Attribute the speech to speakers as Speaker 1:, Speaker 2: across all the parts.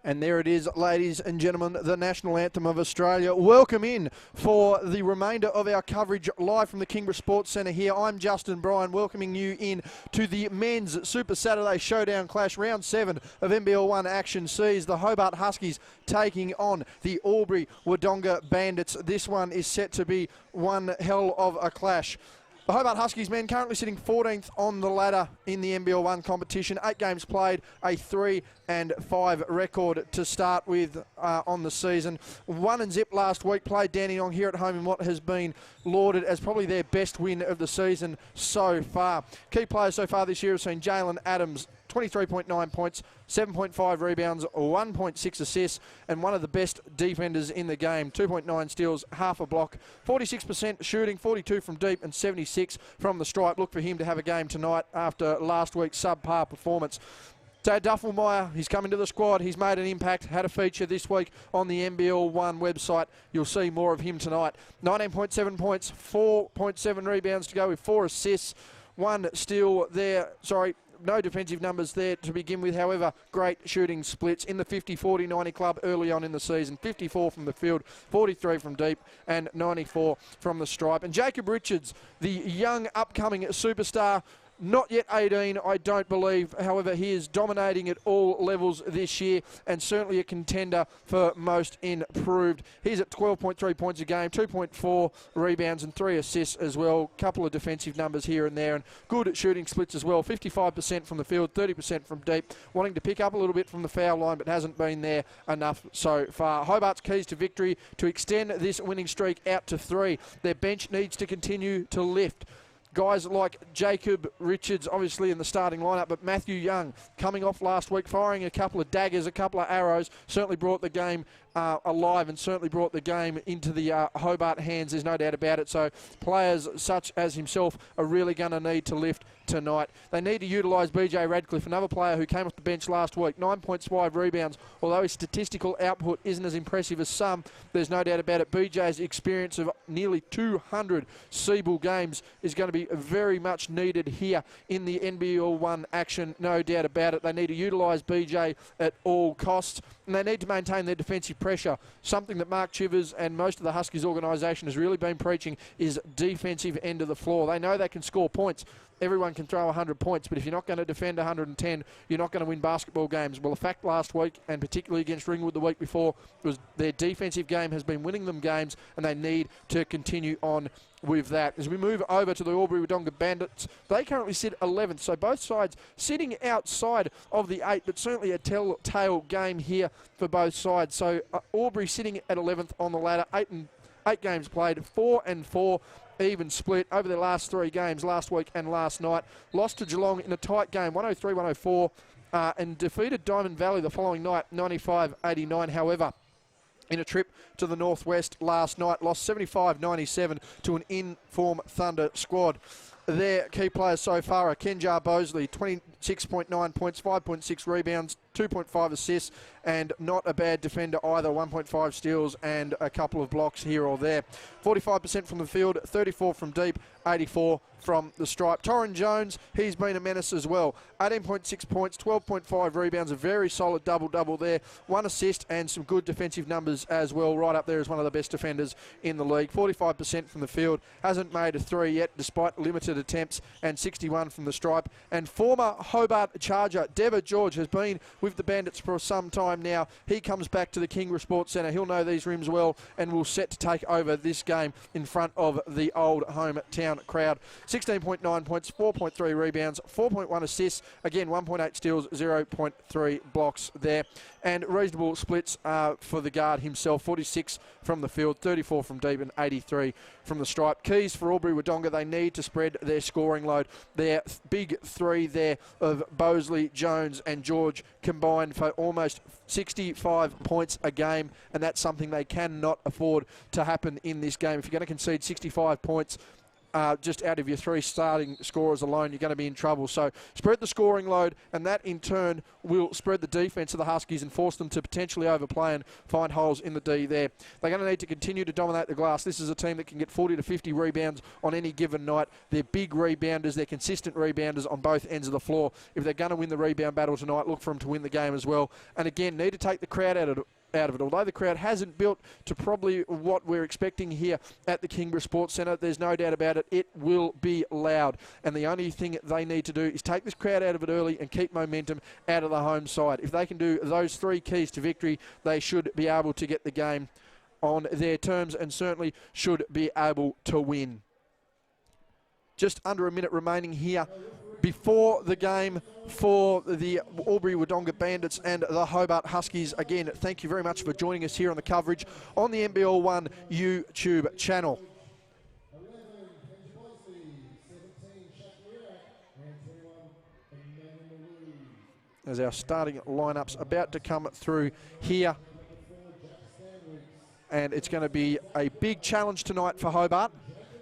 Speaker 1: And there it is, ladies and gentlemen, the national anthem of Australia. Welcome in for the remainder of our coverage live from the Kingborough Sports Centre here. I'm Justin Bryan, welcoming you in to the Men's Super Saturday Showdown Clash. Round 7 of NBL1 action sees the Hobart Huskies taking on the Albury Wodonga Bandits. This one is set to be one hell of a clash. The Hobart Huskies men currently sitting 14th on the ladder in the NBL1 competition. 8 games played, a 3-5 record to start with on the season. 1-0 last week, played Dandenong here at home in what has been lauded as probably their best win of the season so far. Key players so far this year have seen Jalen Adams, 23.9 points, 7.5 rebounds, 1.6 assists, and one of the best defenders in the game. 2.9 steals, half a block, 46% shooting, 42 from deep, and 76 from the stripe. Look for him to have a game tonight after last week's subpar performance. Dad Duffelmeyer, he's come into the squad. He's made an impact, had a feature this week on the NBL1 website. You'll see more of him tonight. 19.7 points, 4.7 rebounds to go with 4 assists, 1 steal there. No defensive numbers there to begin with. However, great shooting splits in the 50-40-90 club early on in the season. 54 from the field, 43 from deep, and 94 from the stripe. And Jacob Richards, the young upcoming superstar, not yet 18, I don't believe. However, he is dominating at all levels this year and certainly a contender for most improved. He's at 12.3 points a game, 2.4 rebounds and 3 assists as well. Couple of defensive numbers here and there, and good at shooting splits as well. 55% from the field, 30% from deep. Wanting to pick up a little bit from the foul line, but hasn't been there enough so far. Hobart's keys to victory to extend this winning streak out to 3. Their bench needs to continue to lift. Guys like Jacob Richards, obviously in the starting lineup, but Matthew Young coming off last week, firing a couple of daggers, a couple of arrows, certainly brought the game alive and certainly brought the game into the Hobart hands, there's no doubt about it. So players such as himself are really going to need to lift tonight. They need to utilise BJ Radcliffe, another player who came off the bench last week, 9.5 rebounds. Although his statistical output isn't as impressive as some, there's no doubt about it. BJ's experience of nearly 200 Seabull games is going to be very much needed here in the NBL1 action, no doubt about it. They need to utilise BJ at all costs, and they need to maintain their defensive pressure. Something that Mark Chivers and most of the Huskies organisation has really been preaching is defensive end of the floor. They know they can score points. Everyone can throw 100 points, but if you're not going to defend 110, you're not going to win basketball games. Well, the fact last week, and particularly against Ringwood the week before, was their defensive game has been winning them games, and they need to continue on with that. As we move over to the Albury Wodonga Bandits, they currently sit 11th, so both sides sitting outside of the 8, but certainly a telltale game here for both sides. So Albury sitting at 11th on the ladder, 8 games played, 4-4. Even split over their last 3 games, last week and last night. Lost to Geelong in a tight game, 103-104, and defeated Diamond Valley the following night, 95-89. However, in a trip to the northwest last night, lost 75-97 to an in-form Thunder squad. Their key players so far are Kenjar Bosley, 26.9 points, 5.6 rebounds, 2.5 assists, and not a bad defender either, 1.5 steals and a couple of blocks here or there. 45% from the field, 34 from deep, 84 from the stripe. Torrin Jones, he's been a menace as well. 18.6 points, 12.5 rebounds, a very solid double-double there. 1 assist and some good defensive numbers as well, right up there as one of the best defenders in the league. 45% from the field, hasn't made a 3 yet despite limited attempts, and 61 from the stripe. And former Hobart Charger, Dever George, has been with the Bandits for some time now. He comes back to the Kingborough Sports Centre. He'll know these rims well and will set to take over this game in front of the old hometown crowd. 16.9 points, 4.3 rebounds, 4.1 assists, again 1.8 steals, 0.3 blocks there. And reasonable splits for the guard himself, 46 from the field, 34 from deep and 83 from the stripe. Keys for Albury Wodonga, they need to spread their scoring load. Their big 3 there of Bosley, Jones and George combined for almost 65 points a game, and that's something they cannot afford to happen in this game. If you're going to concede 65 points, just out of your 3 starting scorers alone, you're going to be in trouble. So spread the scoring load, and that in turn will spread the defence of the Huskies and force them to potentially overplay and find holes in the D there. They're going to need to continue to dominate the glass. This is a team that can get 40 to 50 rebounds on any given night. They're big rebounders. They're consistent rebounders on both ends of the floor. If they're going to win the rebound battle tonight, look for them to win the game as well. And again, need to take the crowd out of it. Although the crowd hasn't built to probably what we're expecting here at the Kingborough Sports Centre, there's no doubt about it, it will be loud. And the only thing they need to do is take this crowd out of it early and keep momentum out of the home side. If they can do those 3 keys to victory, they should be able to get the game on their terms and certainly should be able to win. Just under a minute remaining here before the game for the Albury Wodonga Bandits and the Hobart Huskies. Again, thank you very much for joining us here on the coverage on the NBL1 YouTube channel. As our starting lineups about to come through here. And it's going to be a big challenge tonight for Hobart,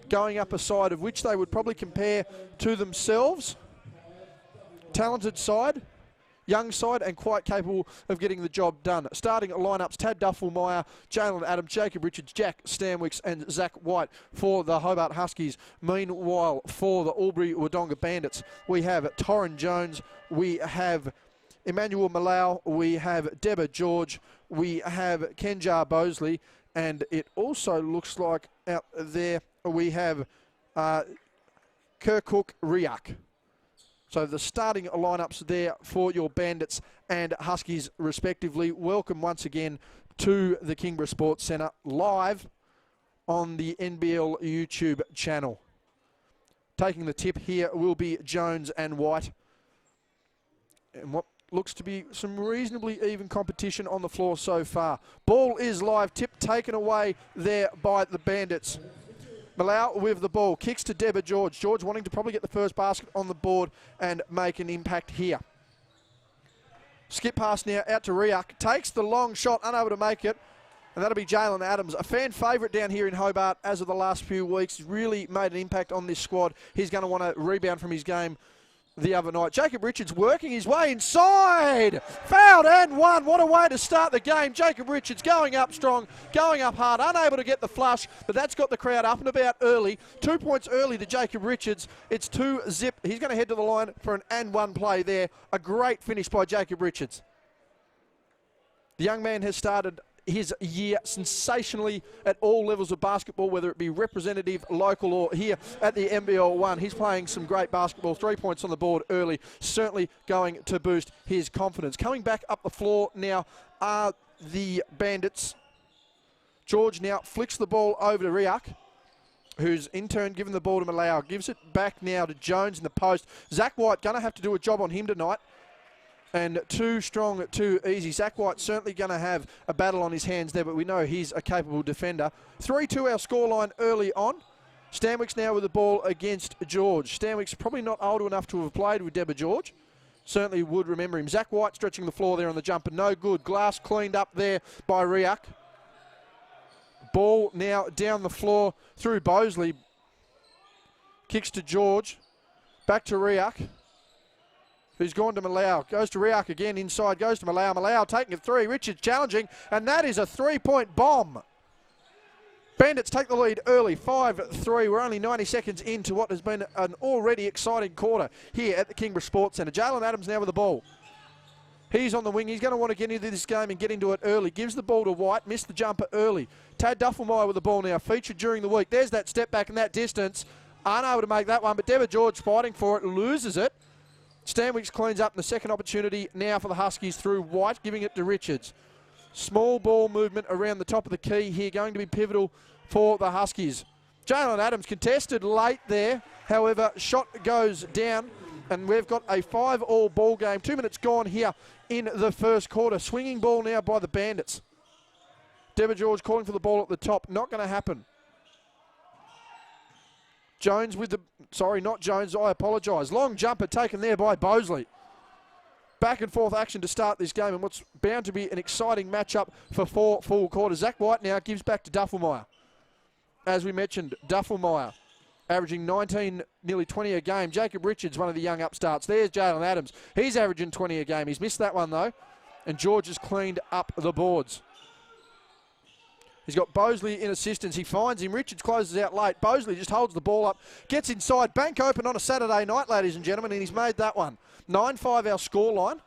Speaker 1: going up a side of which they would probably compare to themselves. Talented side, young side, and quite capable of getting the job done. Starting lineups: Tad Duffelmeyer, Jalen Adams, Jacob Richards, Jack Stanwicks and Zach White for the Hobart Huskies. Meanwhile, for the Albury Wodonga Bandits, we have Torrin Jones, we have Emmanuel Malau, we have Debba George, we have Kenjar Bosley, and it also looks like out there we have Kirkuk Riak. So the starting lineups there for your Bandits and Huskies respectively. Welcome once again to the Kingborough Sports Centre live on the NBL YouTube channel. Taking the tip here will be Jones and White. And what looks to be some reasonably even competition on the floor so far. Ball is live, tip taken away there by the Bandits. Malau with the ball, kicks to Debba George. George wanting to probably get the first basket on the board and make an impact here. Skip pass now out to Riak, takes the long shot, unable to make it, and that'll be Jalen Adams, a fan favourite down here in Hobart as of the last few weeks. He's really made an impact on this squad. He's going to want to rebound from his game the other night. Jacob Richards working his way inside. Fouled and one. What a way to start the game. Jacob Richards going up strong, going up hard, unable to get the flush, but that's got the crowd up and about early. 2 points early to Jacob Richards. It's 2-0. He's going to head to the line for an and one play there. A great finish by Jacob Richards. The young man has started his year sensationally at all levels of basketball, whether it be representative, local, or here at the NBL1. He's playing some great basketball. 3 points on the board early, certainly going to boost his confidence. Coming back up the floor now are the Bandits. George now flicks the ball over to Riak, who's in turn given the ball to Malau. Gives it back now to Jones in the post. Zach White going to have to do a job on him tonight. And too strong, too easy. Zach White certainly going to have a battle on his hands there, but we know he's a capable defender. 3-2 our scoreline early on. Stanwicks now with the ball against George. Stanwicks probably not old enough to have played with Debba George. Certainly would remember him. Zach White stretching the floor there on the jumper. No good. Glass cleaned up there by Riak. Ball now down the floor through Bosley. Kicks to George. Back to Riak, who's gone to Malau. Goes to Riak again, inside, goes to Malau. Malau taking a three, Richards challenging, and that is a three-point bomb. Bandits take the lead early, 5-3. We're only 90 seconds into what has been an already exciting quarter here at the Kingborough Sports Centre. Jalen Adams now with the ball. He's on the wing. He's going to want to get into this game and get into it early. Gives the ball to White, missed the jumper early. Tad Duffelmeyer with the ball now, featured during the week. There's that step back in that distance. Unable to make that one, but Debba George fighting for it, loses it. Stanwicks cleans up in the second opportunity now for the Huskies through White, giving it to Richards. Small ball movement around the top of the key here, going to be pivotal for the Huskies. Jalen Adams contested late there, however, shot goes down, and we've got a 5-all ball game. 2 minutes gone here in the first quarter. Swinging ball now by the Bandits. Debba George calling for the ball at the top, not going to happen. Jones with the, sorry, not Jones, I apologise. Long jumper taken there by Bosley. Back and forth action to start this game, and what's bound to be an exciting matchup for 4 full quarters. Zach White now gives back to Duffelmeyer. As we mentioned, Duffelmeyer averaging 19, nearly 20 a game. Jacob Richards, one of the young upstarts. There's Jalen Adams. He's averaging 20 a game. He's missed that one, though. And George has cleaned up the boards. He's got Bosley in assistance. He finds him. Richards closes out late. Bosley just holds the ball up, gets inside. Bank open on a Saturday night, ladies and gentlemen, and he's made that one. 9-5 our scoreline.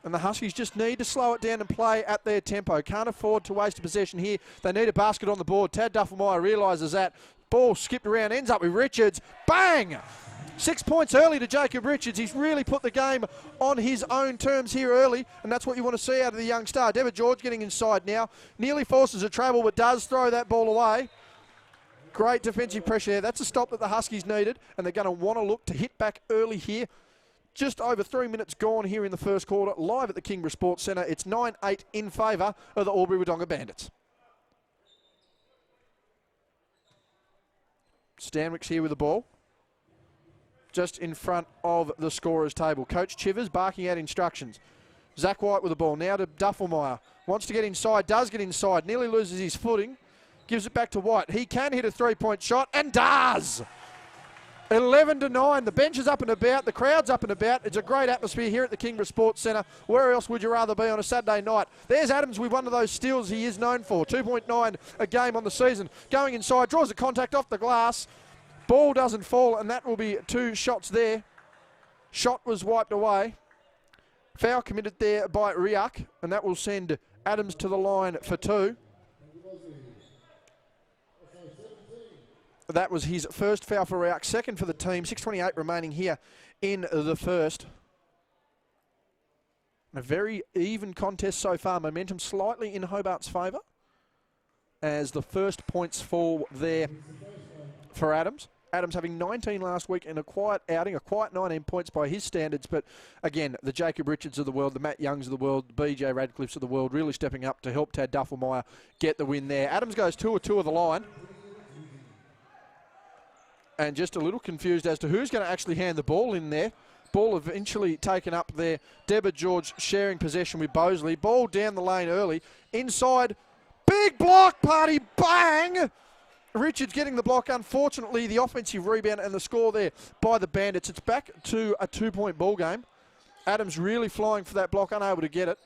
Speaker 1: And the Huskies just need to slow it down and play at their tempo. Can't afford to waste a possession here. They need a basket on the board. Tad Duffelmeyer realises that. Ball skipped around, ends up with Richards. Bang! 6 points early to Jacob Richards. He's really put the game on his own terms here early, and that's what you want to see out of the young star. Deborah George getting inside now. Nearly forces a travel, but does throw that ball away. Great defensive pressure there. That's a stop that the Huskies needed, and they're going to want to look to hit back early here. Just over 3 minutes gone here in the first quarter, live at the Kingborough Sports Centre. It's 9-8 in favour of the Albury Wodonga Bandits. Stanwick's here with the ball, just in front of the scorer's table. Coach Chivers barking out instructions. Zach White with the ball, now to Duffelmeyer. Wants to get inside, does get inside, nearly loses his footing. Gives it back to White. He can hit a three-point shot, and does! 11-9. The bench is up and about. The crowd's up and about. It's a great atmosphere here at the Kingborough Sports Centre. Where else would you rather be on a Saturday night? There's Adams with one of those steals he is known for. 2.9 a game on the season. Going inside, draws a contact off the glass. Ball doesn't fall, and that will be 2 shots there. Shot was wiped away. Foul committed there by Riak, and that will send Adams to the line for 2. That was his first foul for Riak, second for the team. 6:28 remaining here in the first. A very even contest so far. Momentum slightly in Hobart's favour as the first points fall there for Adams. Adams having 19 last week in a quiet outing, a quiet 19 points by his standards. But again, the Jacob Richards of the world, the Matt Youngs of the world, the BJ Radcliffes of the world really stepping up to help Tad Duffelmeyer get the win there. Adams goes 2 of 2 of the line. And just a little confused as to who's going to actually hand the ball in there. Ball eventually taken up there. Deborah George sharing possession with Bosley. Ball down the lane early. Inside. Big block party. Bang! Richards getting the block. Unfortunately, the offensive rebound and the score there by the Bandits. It's back to a 2-point ball game. Adams really flying for that block, unable to get it.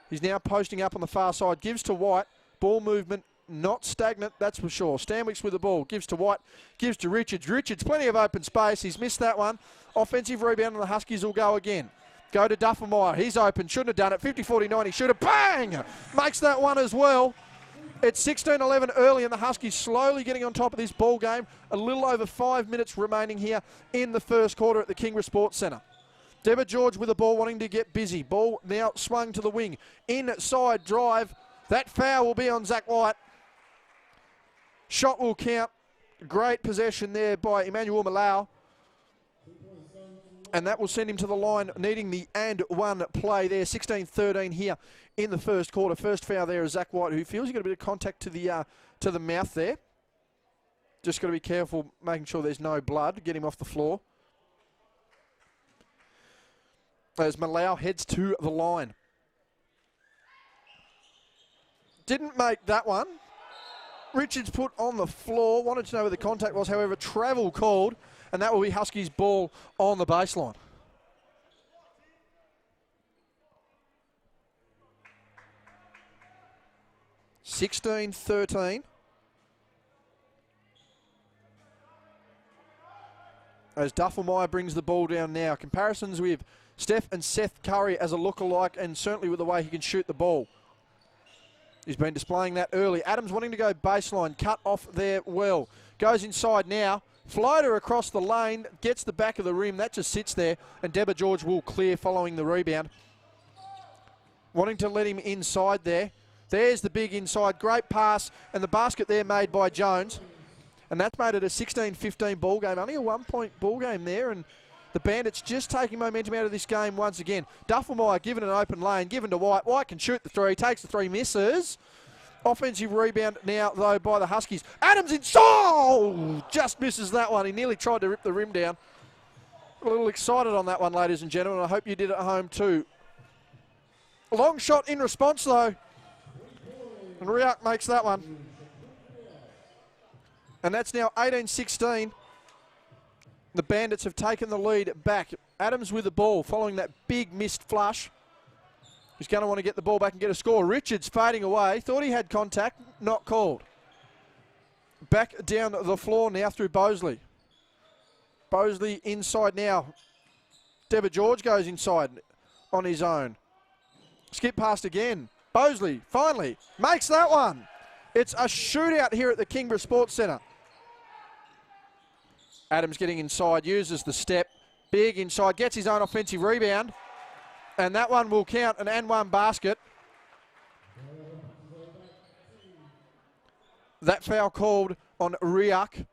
Speaker 1: He's now posting up on the far side. Gives to White. Ball movement. Not stagnant, that's for sure. Stanwick's with the ball. Gives to White. Gives to Richards. Richards, plenty of open space. He's missed that one. Offensive rebound, and the Huskies will go again. Go to Duffelmeyer. He's open. Shouldn't have done it. 50-49. He should have. Bang! Makes that one as well. It's 16-11 early, and the Huskies slowly getting on top of this ball game. A little over 5 minutes remaining here in the first quarter at the Kingborough Sports Centre. Deborah George with the ball, wanting to get busy. Ball now swung to the wing. Inside drive. That foul will be on Zach White. Shot will count. Great possession there by Emmanuel Malau. And that will send him to the line, needing the and one play there. 16-13 here in the first quarter. First foul there is Zach White, who feels he got a bit of contact to the mouth there. Just got to be careful, making sure there's no blood. Get him off the floor. As Malau heads to the line. Didn't make that one. Richards put on the floor, wanted to know where the contact was, however, travel called, and that will be Huskies' ball on the baseline. (16-13). As Duffelmeyer brings the ball down now. Comparisons with Steph and Seth Curry as a lookalike, and certainly with the way he can shoot the ball. He's been displaying that early. Adams wanting to go baseline, cut off there well. Goes inside now. Floater across the lane, gets the back of the rim. That just sits there, and Deborah George will clear following the rebound. Wanting to let him inside there. There's the big inside. Great pass, and the basket there made by Jones. And that's made it a 16-15 ball game. Only a 1-point ball game there, and the Bandits just taking momentum out of this game once again. Duffelmeyer given an open lane, given to White. White can shoot the three, takes the three, misses. Offensive rebound now, though, by the Huskies. Adams in, oh, just misses that one. He nearly tried to rip the rim down. A little excited on that one, ladies and gentlemen. I hope you did at home too. Long shot in response, though. And Riak makes that one. And that's now 18-16. The Bandits have taken the lead back. Adams with the ball following that big missed flush. He's going to want to get the ball back and get a score. Richards fading away. Thought he had contact. Not called. Back down the floor now through Bosley. Bosley inside now. Deborah George goes inside on his own. Skip past again. Bosley finally makes that one. It's a shootout here at the Kingborough Sports Centre. Adams getting inside, uses the step. Big inside, gets his own offensive rebound. And that one will count an and one basket. That foul called on Riak.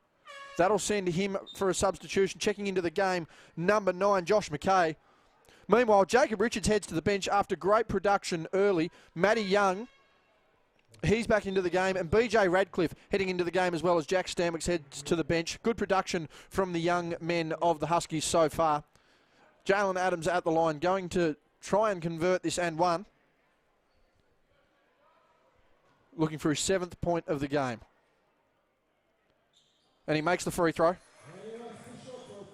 Speaker 1: That'll send him for a substitution. Checking into the game, number 9, Josh McKay. Meanwhile, Jacob Richards heads to the bench after great production early. Matty Young, he's back into the game. And BJ Radcliffe heading into the game as well as Jack Stanwicks heads to the bench. Good production from the young men of the Huskies so far. Jalen Adams at the line, going to try and convert this and one. Looking for his 7th point of the game. And he makes the free throw.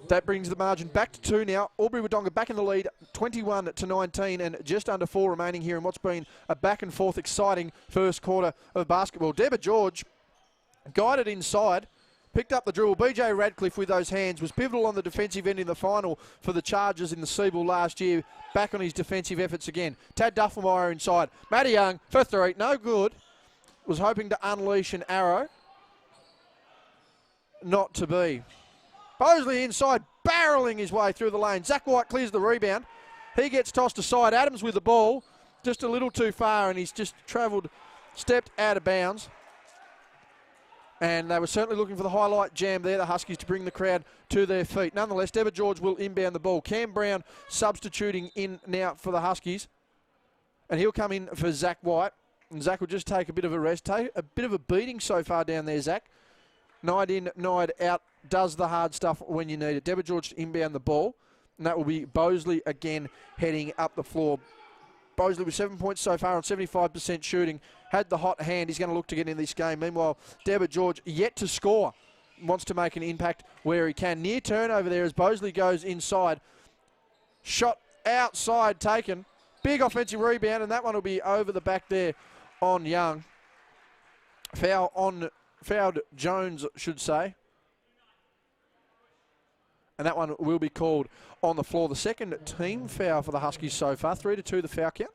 Speaker 1: That brings the margin back to 2 now. Albury Wodonga back in the lead, 21-19, and just under 4 remaining here in what's been a back and forth exciting first quarter of basketball. Deborah George guided inside, picked up the dribble. BJ Radcliffe with those hands was pivotal on the defensive end in the final for the Chargers in the Seabull last year. Back on his defensive efforts again. Tad Duffelmeyer inside. Matty Young for 3, no good. Was hoping to unleash an arrow. Not to be. Bosley inside, barreling his way through the lane. Zach White clears the rebound. He gets tossed aside. Adams with the ball, just a little too far, and he's just stepped out of bounds. And they were certainly looking for the highlight jam there, the Huskies, to bring the crowd to their feet. Nonetheless, Deborah George will inbound the ball. Cam Brown substituting in now for the Huskies. And he'll come in for Zach White. And Zach will just take a bit of a rest. Take a bit of a beating so far down there, Zach. Night in, night out, does the hard stuff when you need it. Deborah George to inbound the ball, and that will be Bosley again heading up the floor. Bosley with 7 points so far on 75% shooting. Had the hot hand. He's going to look to get in this game. Meanwhile, Deborah George yet to score. Wants to make an impact where he can. Near turnover there as Bosley goes inside. Shot outside taken. Big offensive rebound, and that one will be over the back there on Young. Fouled Jones, should say. And that one will be called on the floor. The second team foul for the Huskies so far. 3-2 the foul count.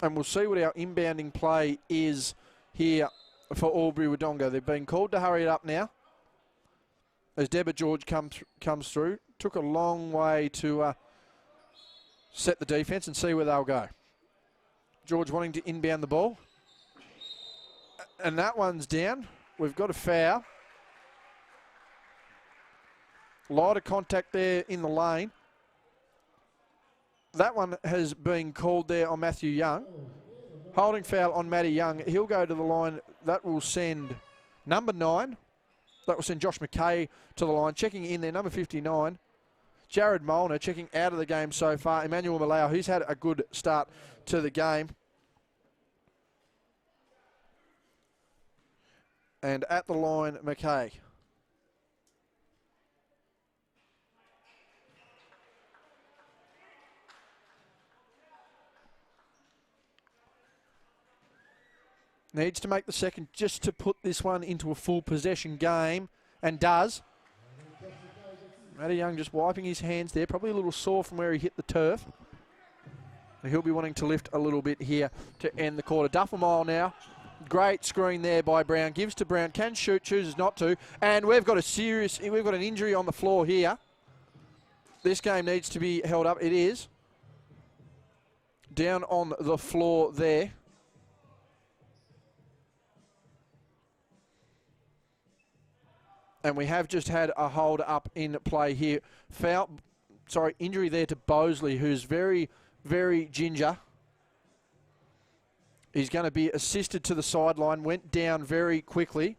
Speaker 1: And we'll see what our inbounding play is here for Albury Wodonga. They've been called to hurry it up now. As Deborah George comes through. Took a long way to set the defence and see where they'll go. George wanting to inbound the ball. And that one's down. We've got a foul. A lot of contact there in the lane. That one has been called there on Matthew Young. Holding foul on Matty Young. He'll go to the line. That will send number 9. That will send Josh McKay to the line. Checking in there, number 59. Jared Molnar checking out of the game so far. Emmanuel Malau, he's had a good start to the game. And at the line, McKay. Needs to make the second just to put this one into a full possession game, and does. Matty Young just wiping his hands there, probably a little sore from where he hit the turf. He'll be wanting to lift a little bit here to end the quarter. Duffelmeyer now. Great screen there by Brown. Gives to Brown. Can shoot, chooses not to. And we've got an injury on the floor here. This game needs to be held up. It is. Down on the floor there. And we have just had a hold up in play here. Injury there to Bosley, who's very, very ginger. He's going to be assisted to the sideline, went down very quickly.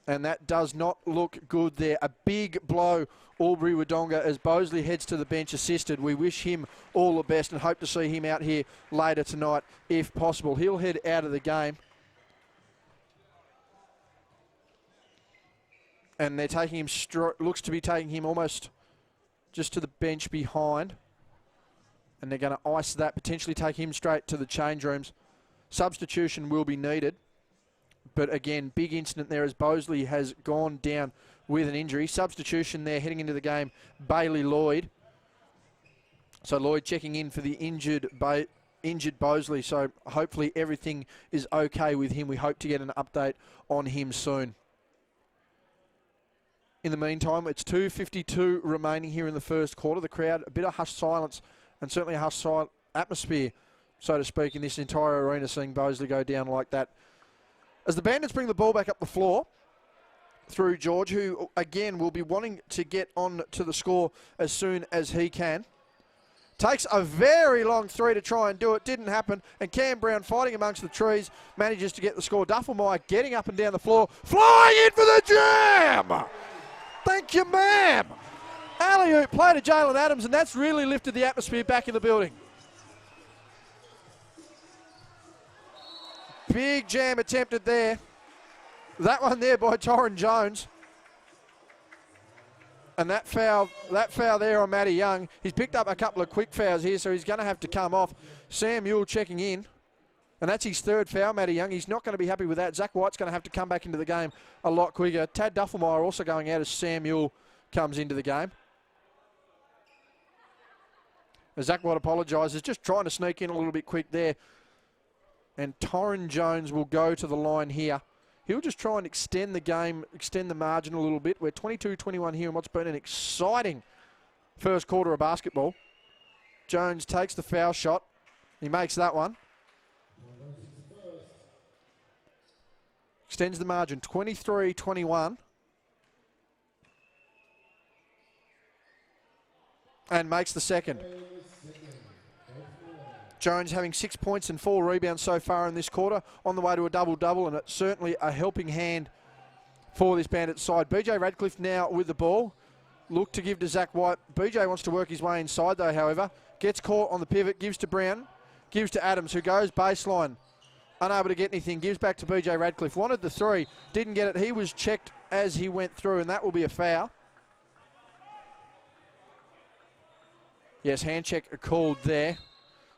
Speaker 1: And that does not look good there. A big blow, Albury Wodonga, as Bosley heads to the bench assisted. We wish him all the best and hope to see him out here later tonight if possible. He'll head out of the game. And they're taking him, looks to be taking him almost just to the bench behind. And they're going to ice that, potentially take him straight to the change rooms. Substitution will be needed. But again, big incident there as Bosley has gone down with an injury. Substitution there heading into the game, Bailey Lloyd. So Lloyd checking in for the injured Bosley. So hopefully everything is okay with him. We hope to get an update on him soon. In the meantime, it's 2:52 remaining here in the first quarter. The crowd, a bit of hushed silence and certainly a hushed atmosphere, so to speak, in this entire arena, seeing Bosley go down like that. As the Bandits bring the ball back up the floor through George, who again will be wanting to get on to the score as soon as he can. Takes a very long three to try and do it. Didn't happen. And Cam Brown, fighting amongst the trees, manages to get the score. Duffelmeyer getting up and down the floor, flying in for the jam! Thank you, ma'am. Alley-oop play to Jalen Adams, and that's really lifted the atmosphere back in the building. Big jam attempted there. That one there by Torrin Jones. And that foul there on Matty Young. He's picked up a couple of quick fouls here, so he's going to have to come off. Sam Ewell checking in. And that's his third foul, Matty Young. He's not going to be happy with that. Zach White's going to have to come back into the game a lot quicker. Tad Duffelmeyer also going out as Sam Ewell comes into the game. As Zach White apologises, just trying to sneak in a little bit quick there. And Torrin Jones will go to the line here. He'll just try and extend the game, extend the margin a little bit. We're 22-21 here in what's been an exciting first quarter of basketball. Jones takes the foul shot. He makes that one. Extends the margin, 23-21. And makes the second. Jones having 6 points and 4 rebounds so far in this quarter, on the way to a double-double, and it's certainly a helping hand for this Bandit side. BJ Radcliffe now with the ball. Look to give to Zach White. BJ wants to work his way inside though, however. Gets caught on the pivot, gives to Brown, gives to Adams, who goes baseline. Unable to get anything, gives back to BJ Radcliffe. Wanted the three, didn't get it. He was checked as he went through, and that will be a foul. Yes, hand check called there.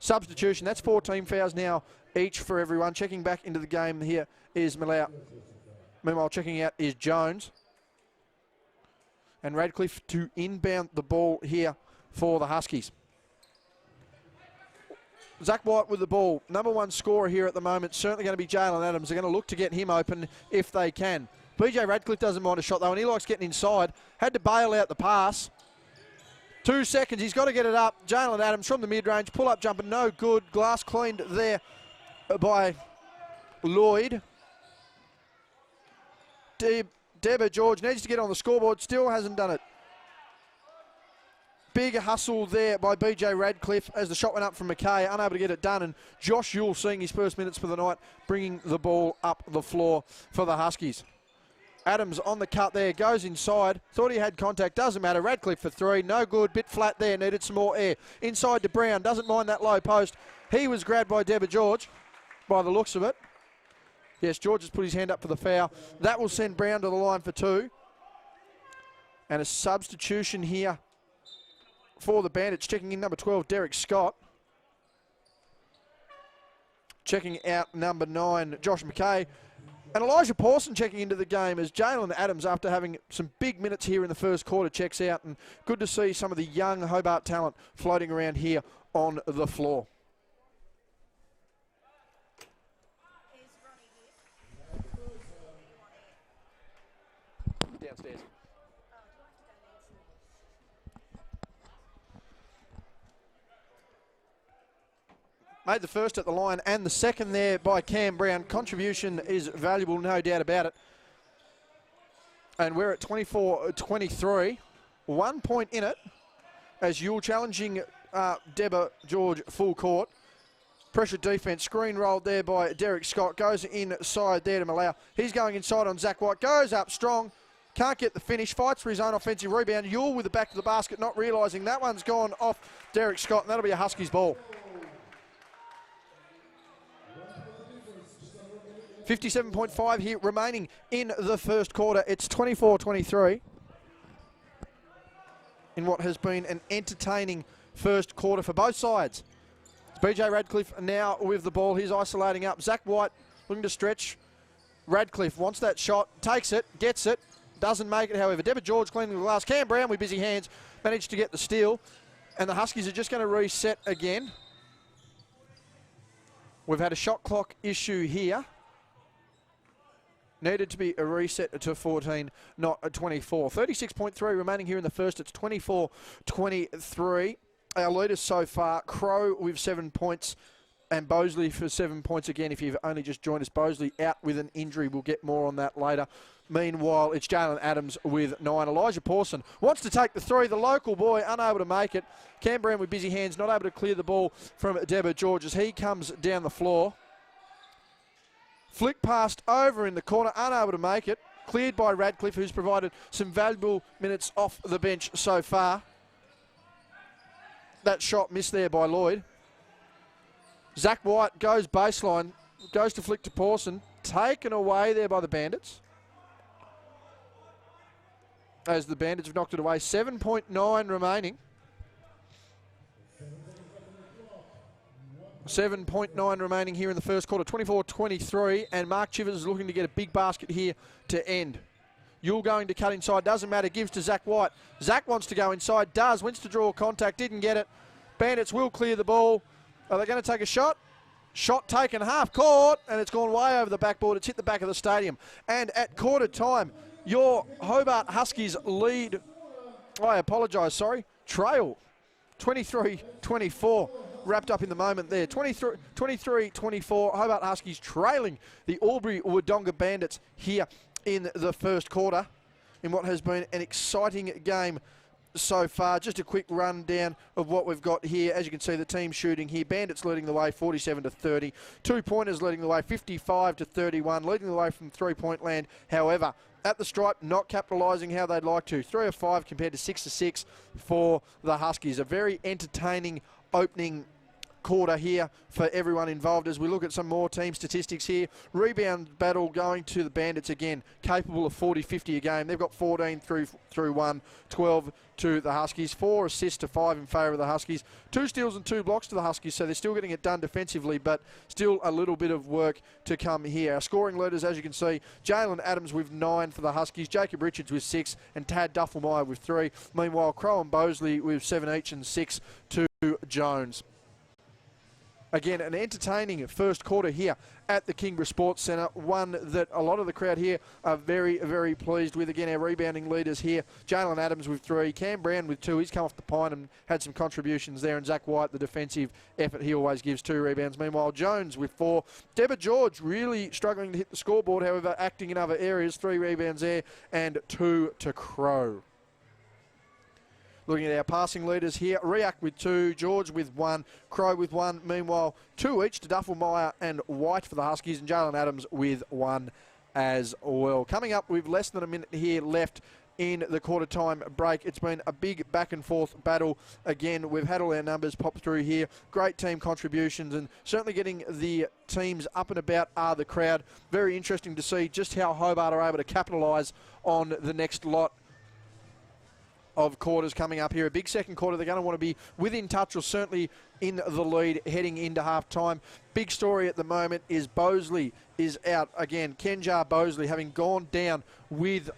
Speaker 1: Substitution, that's 14 fouls now each for everyone. Checking back into the game here is Malau. Meanwhile, checking out is Jones. And Radcliffe to inbound the ball here for the Huskies. Zach White with the ball. Number one scorer here at the moment, certainly going to be Jalen Adams. They're going to look to get him open if they can. BJ Radcliffe doesn't mind a shot though, and he likes getting inside. Had to bail out the pass. 2 seconds, he's got to get it up. Jalen Adams from the mid-range, pull-up jumper, no good. Glass cleaned there by Lloyd. Deborah George needs to get on the scoreboard, still hasn't done it. Big hustle there by BJ Radcliffe as the shot went up from McKay, unable to get it done. And Josh Ewell seeing his first minutes for the night, bringing the ball up the floor for the Huskies. Adams on the cut there, goes inside, thought he had contact, doesn't matter. Radcliffe for three, no good, bit flat there, needed some more air. Inside to Brown, doesn't mind that low post. He was grabbed by Deborah George, by the looks of it. Yes, George has put his hand up for the foul. That will send Brown to the line for two. And a substitution here for the Bandits, checking in number 12, Derek Scott. Checking out number 9, Josh McKay. And Elijah Pawson checking into the game as Jalen Adams, after having some big minutes here in the first quarter, checks out. And good to see some of the young Hobart talent floating around here on the floor. Downstairs. Made the first at the line and the second there by Cam Brown. Contribution is valuable, no doubt about it. And we're at 24-23. 1 point in it as Ewell challenging Deborah George full court. Pressure defense, screen rolled there by Derek Scott. Goes inside there to Malau. He's going inside on Zach White. Goes up strong. Can't get the finish. Fights for his own offensive rebound. Ewell with the back to the basket, not realising that one's gone off Derek Scott, and that'll be a Huskies ball. 57.5 here remaining in the first quarter. It's 24-23 in what has been an entertaining first quarter for both sides. It's BJ Radcliffe now with the ball. He's isolating up. Zach White looking to stretch. Radcliffe wants that shot, takes it, gets it, doesn't make it, however. Deborah George cleaning the glass. Cam Brown with busy hands managed to get the steal. And the Huskies are just going to reset again. We've had a shot clock issue here. Needed to be a reset to 14, not a 24. 36.3 remaining here in the first. It's 24-23. Our leaders so far, Crow with 7 points and Bosley for 7 points again. If you've only just joined us, Bosley out with an injury. We'll get more on that later. Meanwhile, it's Jalen Adams with 9. Elijah Pawson wants to take the three. The local boy unable to make it. Cam Brown with busy hands, not able to clear the ball from Deborah George as he comes down the floor. Flick passed over in the corner, unable to make it. Cleared by Radcliffe, who's provided some valuable minutes off the bench so far. That shot missed there by Lloyd. Zach White goes baseline, goes to flick to Pawson. Taken away there by the Bandits. As the Bandits have knocked it away. 7.9 remaining. 7.9 remaining here in the first quarter. 24-23. And Mark Chivers is looking to get a big basket here to end. Yule going to cut inside. Doesn't matter. Gives to Zach White. Zach wants to go inside. Does. Wants to draw contact. Didn't get it. Bandits will clear the ball. Are they going to take a shot? Shot taken. Half court. And it's gone way over the backboard. It's hit the back of the stadium. And at quarter time, your Hobart Huskies lead. I apologise, sorry. Trail. 23-24. Wrapped up in the moment there. 23-24. Hobart Huskies trailing the Albury Wodonga Bandits here in the first quarter in what has been an exciting game so far. Just a quick rundown of what we've got here. As you can see, the team shooting here. Bandits leading the way 47-30. 2-pointers leading the way 55-31. Leading the way from three-point land. However, at the stripe, not capitalising how they'd like to. 3 of 5 compared to 6 of 6 for the Huskies. A very entertaining opening quarter here for everyone involved as we look at some more team statistics here. Rebound battle going to the Bandits again, capable of 40-50 a game. They've got 14 through 1, 12 to the Huskies, 4 assists to 5 in favour of the Huskies, 2 steals and 2 blocks to the Huskies, so they're still getting it done defensively, but still a little bit of work to come here. Our scoring leaders, as you can see, Jalen Adams with 9 for the Huskies, Jacob Richards with 6, and Tad Duffelmeyer with 3. Meanwhile, Crow and Bosley with 7 each and 6 to Jones. Again, an entertaining first quarter here at the Kingborough Sports Centre, one that a lot of the crowd here are very, very pleased with. Again, our rebounding leaders here, Jalen Adams with 3, Cam Brown with 2. He's come off the pine and had some contributions there, and Zach White, the defensive effort, he always gives 2 rebounds. Meanwhile, Jones with 4. Deborah George really struggling to hit the scoreboard, however, acting in other areas, 3 rebounds there and 2 to Crow. Looking at our passing leaders here, Riak with 2, George with 1, Crow with 1. Meanwhile, 2 each to Duffelmeyer and White for the Huskies, and Jalen Adams with 1 as well. Coming up with less than a minute here left in the quarter time break. It's been a big back and forth battle. Again, we've had all our numbers pop through here. Great team contributions, and certainly getting the teams up and about are the crowd. Very interesting to see just how Hobart are able to capitalise on the next lot of quarters coming up here. A big second quarter. They're going to want to be within touch or certainly in the lead heading into half time. Big story at the moment is Bosley is out again. Kenjar Bosley having gone down with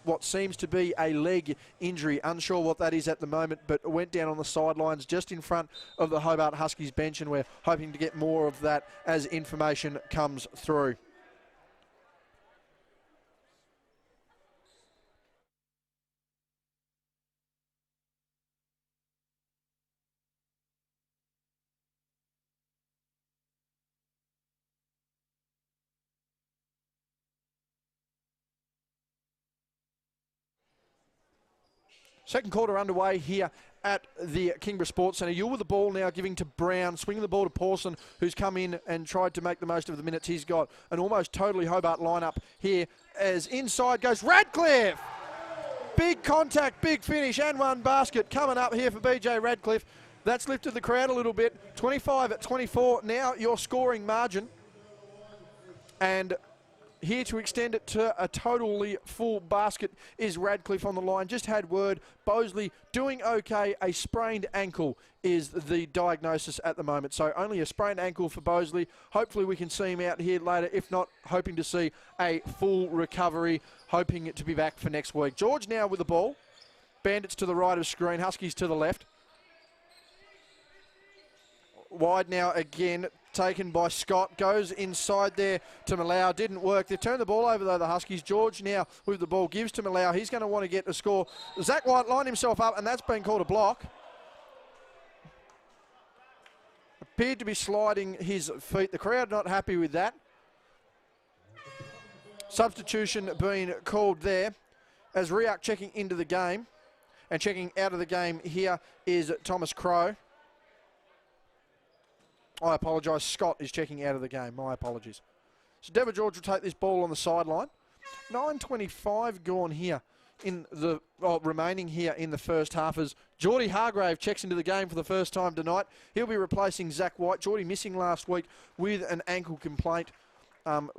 Speaker 1: what seems to be a leg injury. Unsure what that is at the moment, but went down on the sidelines just in front of the Hobart Huskies bench, and we're hoping to get more of that as information comes through. Second quarter underway here at the Kingborough Sports Centre. You're with the ball now, giving to Brown, swinging the ball to Pawson, who's come in and tried to make the most of the minutes he's got. An almost totally Hobart lineup here as inside goes Radcliffe. Big contact, big finish, and 1 basket coming up here for BJ Radcliffe. That's lifted the crowd a little bit. 25-24 now your scoring margin. And Here to extend it to a totally full basket is Radcliffe on the line. Just had word, Bosley doing okay. A sprained ankle is the diagnosis at the moment. So only a sprained ankle for Bosley. Hopefully we can see him out here later. If not, hoping to see a full recovery. Hoping to be back for next week. George now with the ball. Bandits to the right of screen. Huskies to the left. Wide now again. Taken by Scott, goes inside there to Malau, didn't work. They turned the ball over though, the Huskies. George now with the ball, gives to Malau. He's going to want to get a score. Zach White lined himself up, and that's been called a block. Appeared to be sliding his feet. The crowd not happy with that. Substitution being called there as Riak checking into the game, and checking out of the game here is Thomas Crowe. I apologise, Scott is checking out of the game. My apologies. So Deborah George will take this ball on the sideline. 9:25 gone here in the remaining here in the first half as Geordie Hargrave checks into the game for the first time tonight. He'll be replacing Zach White. Geordie missing last week with an ankle complaint.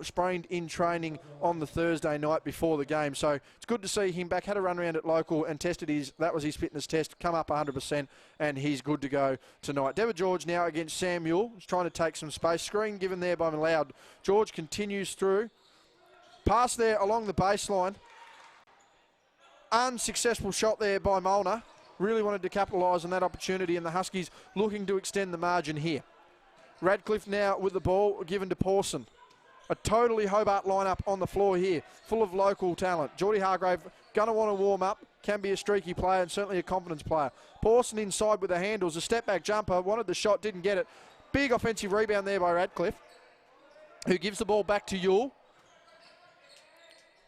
Speaker 1: Sprained in training on the Thursday night before the game. So it's good to see him back. Had a run around at local and tested that was his fitness test, come up 100%, and he's good to go tonight. Deborah George now against Samuel. He's trying to take some space. Screen given there by Malloud. George continues through. Pass there along the baseline. Unsuccessful shot there by Molnar. Really wanted to capitalise on that opportunity, and the Huskies looking to extend the margin here. Radcliffe now with the ball given to Pawson. A totally Hobart lineup on the floor here, full of local talent. Geordie Hargrave going to want to warm up, can be a streaky player and certainly a confidence player. Pawson inside with the handles, a step back jumper, wanted the shot, didn't get it. Big offensive rebound there by Radcliffe, who gives the ball back to Yule.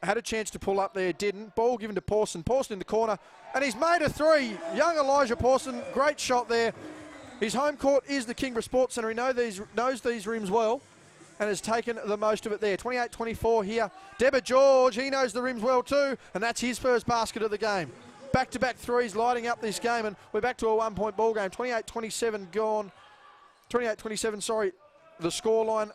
Speaker 1: Had a chance to pull up there, didn't. Ball given to Pawson. Pawson in the corner, and he's made a three. Young Elijah Pawson, great shot there. His home court is the Kingborough Sports Centre. He knows these rims well, and has taken the most of it there. 28-24 here. Deborah George, he knows the rims well too, and that's his first basket of the game. Back-to-back threes lighting up this game, and we're back to a one-point ball game. 28-27 gone. 28-27, sorry, the scoreline.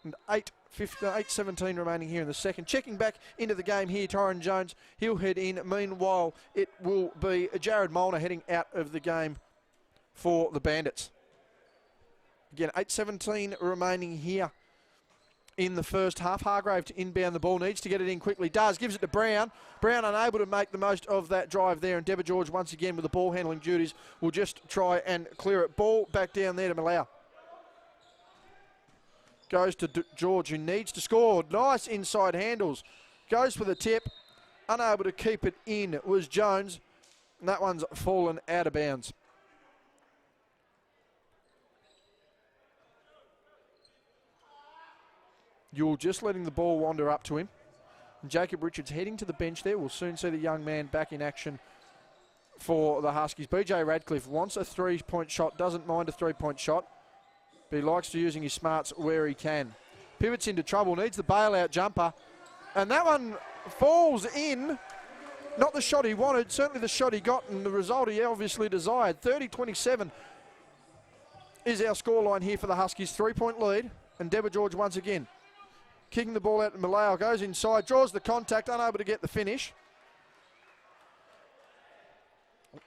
Speaker 1: And 8:17 remaining here in the second. Checking back into the game here, Tyron Jones. He'll head in. Meanwhile, it will be Jared Molnar heading out of the game for the Bandits. Again, 8:17 remaining here in the first half. Hargrave to inbound the ball, needs to get it in quickly. Does, gives it to Brown. Brown unable to make the most of that drive there, and Deborah George once again with the ball handling duties will just try and clear it. Ball back down there to Malau. Goes to George, who needs to score. Nice inside handles. Goes for the tip. Unable to keep it in was Jones, and that one's fallen out of bounds. You're just letting the ball wander up to him. And Jacob Richards heading to the bench there. We'll soon see the young man back in action for the Huskies. BJ Radcliffe wants a three-point shot, doesn't mind a three-point shot, but he likes to using his smarts where he can. Pivots into trouble, needs the bailout jumper, and that one falls in. Not the shot he wanted, certainly the shot he got, and the result he obviously desired. 30-27 is our scoreline here for the Huskies. Three-point lead, and Deborah George once again kicking the ball out to Malau, goes inside, draws the contact, unable to get the finish.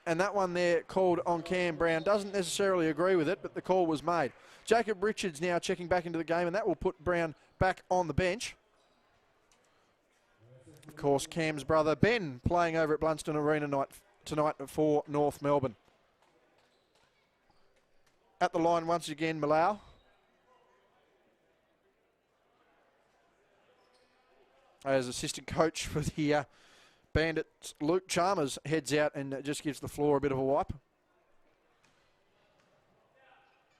Speaker 1: And that one there called on Cam Brown. Doesn't necessarily agree with it, but the call was made. Jacob Richards now checking back into the game, and that will put Brown back on the bench. Of course, Cam's brother Ben playing over at Blunston Arena tonight for North Melbourne. At the line once again, Malau. As assistant coach for the Bandits, Luke Chalmers heads out and just gives the floor a bit of a wipe.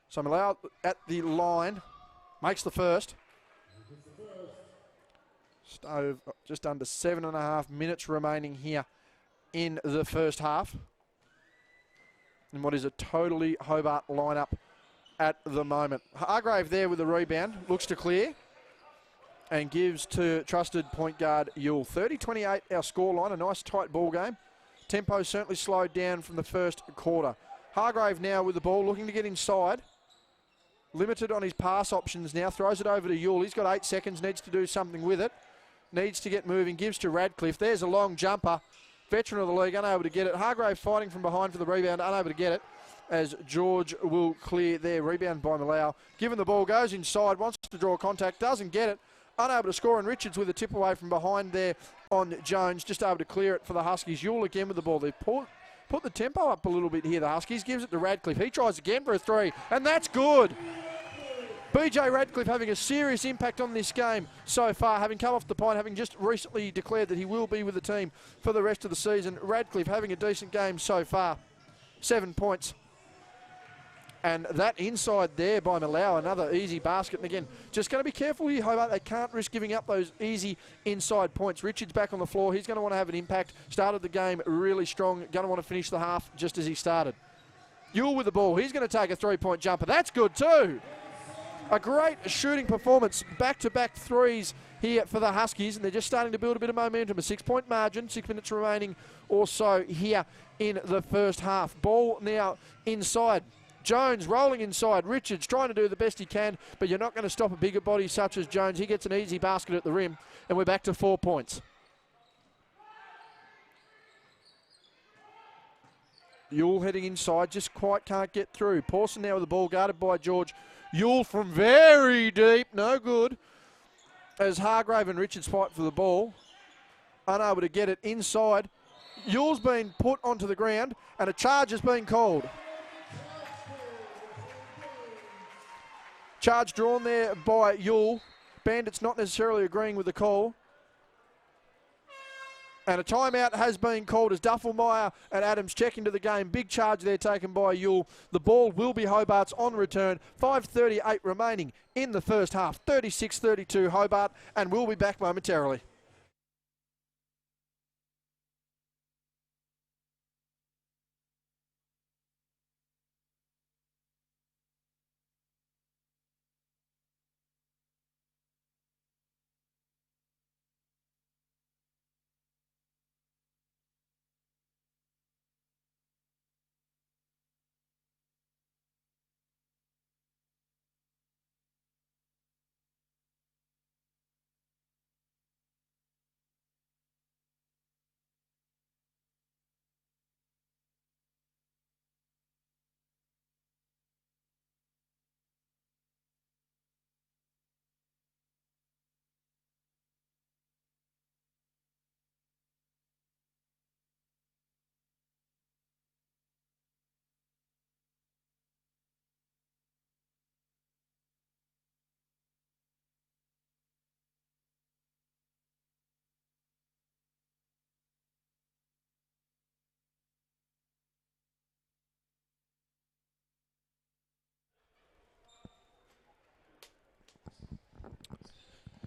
Speaker 1: So Malau at the line, makes the first. Just under 7.5 minutes remaining here in the first half. And what is a totally Hobart lineup at the moment. Hargrave there with the rebound, looks to clear, and gives to trusted point guard Yule. 30-28 our scoreline, a nice tight ball game. Tempo certainly slowed down from the first quarter. Hargrave now with the ball, looking to get inside. limited on his pass options now. Throws it over to Yule. He's got 8 seconds, needs to do something with it. Needs to get moving, gives to Radcliffe. There's a long jumper. Veteran of the league, unable to get it. Hargrave fighting from behind for the rebound, unable to get it, as George will clear there. Rebound by Malau. Given the ball, goes inside, wants to draw contact, doesn't get it. Unable to score, and Richards with a tip away from behind there on Jones, just able to clear it for the Huskies. Yule again with the ball. They've put the tempo up a little bit here, the Huskies. Gives it to Radcliffe. He tries again for a 3, and that's good. BJ Radcliffe having a serious impact on this game so far, having come off the pine, having just recently declared that he will be with the team for the rest of the season. Radcliffe having a decent game so far. 7 points. And that inside there by Malau, another easy basket. And again, just going to be careful here, Hobart. They can't risk giving up those easy inside points. Richards back on the floor. He's going to want to have an impact. Started the game really strong. Going to want to finish the half just as he started. Yule with the ball. He's going to take a 3-point jumper. That's good too. A great shooting performance. Back-to-back threes here for the Huskies, and they're just starting to build a bit of momentum. A 6-point margin, 6 minutes remaining or so here in the first half. Ball now inside. Jones rolling inside. Richards trying to do the best he can, but you're not going to stop a bigger body such as Jones. He gets an easy basket at the rim, and we're back to 4 points. Yule heading inside, just quite can't get through. Pawson now with the ball, guarded by George. Yule from very deep, no good. As Hargrave and Richards fight for the ball, unable to get it inside. Yule's been put onto the ground, and a charge has been called. Charge drawn there by Yule. Bandits not necessarily agreeing with the call. And a timeout has been called as Duffelmeyer and Adams check into the game. Big charge there taken by Yule. The ball will be Hobart's on return. 5:38 remaining in the first half. 36-32 Hobart, and we'll be back momentarily.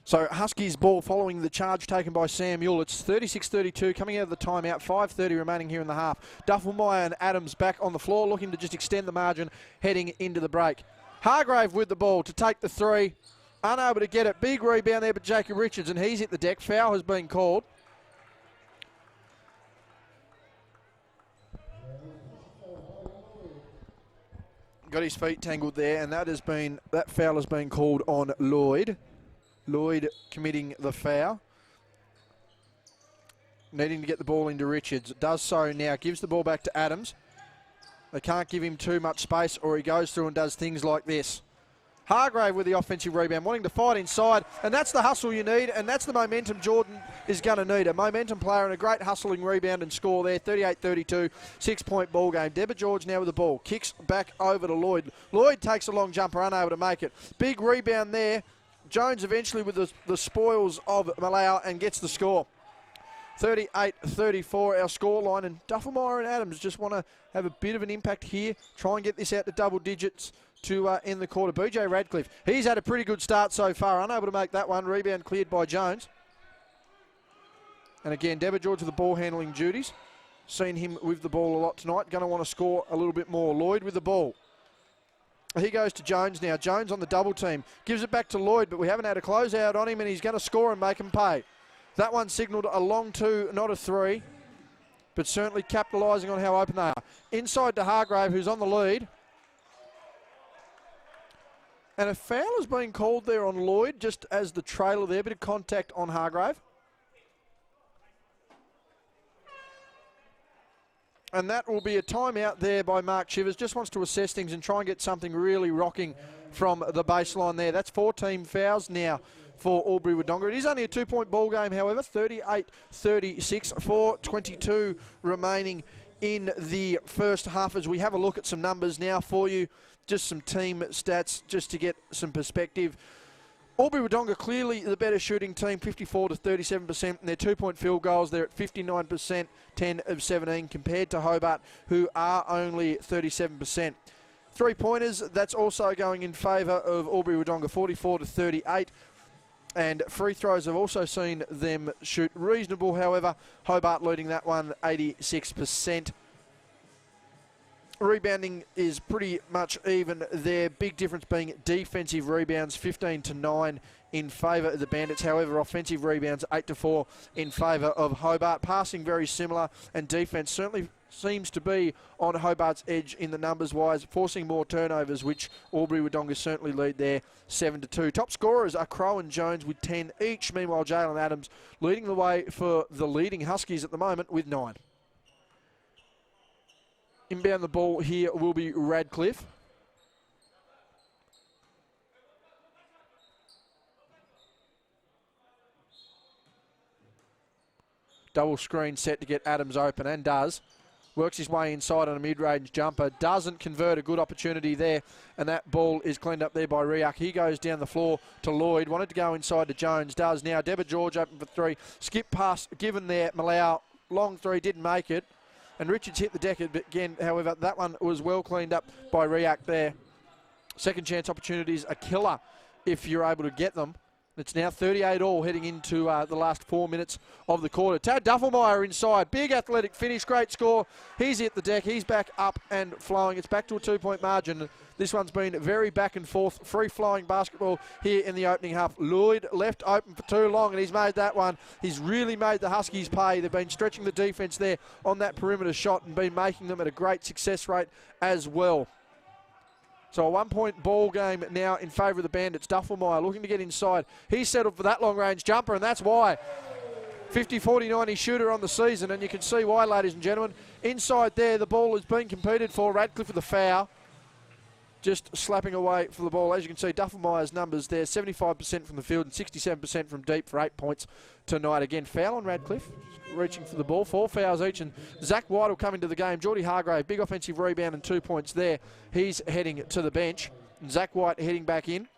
Speaker 1: So Huskies ball following the charge taken by Sam Yule. It's 36-32 coming out of the timeout. 5:30 remaining here in the half. Duffelmeyer and Adams back on the floor looking to just extend the margin heading into the break. Hargrave with the ball to take the 3. Unable to get it. Big rebound there by Jacob Richards, and he's hit the deck. Foul has been called. Got his feet tangled there, and that foul has been called on Lloyd. Lloyd committing the foul. Needing to get the ball into Richards. Does so now. Gives the ball back to Adams. They can't give him too much space, or he goes through and does things like this. Hargrave with the offensive rebound, wanting to fight inside, and that's the hustle you need, and that's the momentum Jordan is going to need. A momentum player and a great hustling rebound and score there. 38-32, 6-point ball game. Deborah George now with the ball. Kicks back over to Lloyd. Lloyd takes a long jumper, unable to make it. Big rebound there. Jones eventually with the spoils of Malau and gets the score. 38-34 our scoreline, and Duffelmeyer and Adams just want to have a bit of an impact here. Try and get this out to double digits to end the quarter. BJ Radcliffe, he's had a pretty good start so far. Unable to make that one. Rebound cleared by Jones. And again, Deborah George with the ball handling duties. Seen him with the ball a lot tonight. Going to want to score a little bit more. Lloyd with the ball. He goes to Jones now. Jones on the double team. Gives it back to Lloyd, but we haven't had a closeout on him, and he's going to score and make him pay. That one signalled a long 2, not a 3, but certainly capitalising on how open they are. Inside to Hargrave, who's on the lead. And a foul has been called there on Lloyd, just as the trailer there. Bit of contact on Hargrave. And that will be a timeout there by Mark Shivers. Just wants to assess things and try and get something really rocking from the baseline there. That's 14 fouls now for Albury Wodonga. It is only a 2-point ball game, however, 38-36, 4:22 remaining in the first half as we have a look at some numbers now for you. Just some team stats just to get some perspective. Albury Wodonga clearly the better shooting team, 54 to 37%, and their 2-point field goals, they're at 59%, 10 of 17, compared to Hobart, who are only 37%. 3-pointers, that's also going in favour of Albury Wodonga, 44 to 38. And free throws have also seen them shoot reasonable, however, Hobart leading that one 86%. Rebounding is pretty much even there. Big difference being defensive rebounds, 15 to 9 in favour of the Bandits. However, offensive rebounds, 8 to 4 in favour of Hobart. Passing very similar, and defence certainly seems to be on Hobart's edge in the numbers-wise, forcing more turnovers, which Albury Wodonga certainly lead there, 7 to 2. Top scorers are Crow and Jones with 10 each. Meanwhile, Jalen Adams leading the way for the leading Huskies at the moment with 9. Inbound the ball here will be Radcliffe. Double screen set to get Adams open, and does. Works his way inside on a mid-range jumper. Doesn't convert. A good opportunity there, and that ball is cleaned up there by Riak. He goes down the floor to Lloyd. Wanted to go inside to Jones. Does now. Deborah George open for 3. Skip pass given there. Malau, long 3, didn't make it. And Richards hit the deck again. However, that one was well cleaned up by Riak there. Second chance opportunities, a killer if you're able to get them. It's now 38 all heading into the last 4 minutes of the quarter. Tad Duffelmeyer inside. Big athletic finish. Great score. He's hit the deck. He's back up and flowing. It's back to a 2-point margin. This one's been very back and forth. Free-flowing basketball here in the opening half. Lloyd left open for too long, and he's made that one. He's really made the Huskies pay. They've been stretching the defence there on that perimeter shot and been making them at a great success rate as well. So a 1-point ball game now in favour of the Bandits. Duffelmeyer looking to get inside. He's settled for that long-range jumper, and that's why. 50, 40, 90 shooter on the season, and you can see why, ladies and gentlemen. Inside there, the ball has been competed for. Radcliffe with the foul. Just slapping away for the ball. As you can see, Duffelmeyer's numbers there, 75% from the field and 67% from deep for 8 points tonight. Again, foul on Radcliffe, reaching for the ball. 4 fouls each, and Zach White will come into the game. Geordie Hargrave, big offensive rebound and 2 points there. He's heading to the bench. And Zach White heading back in.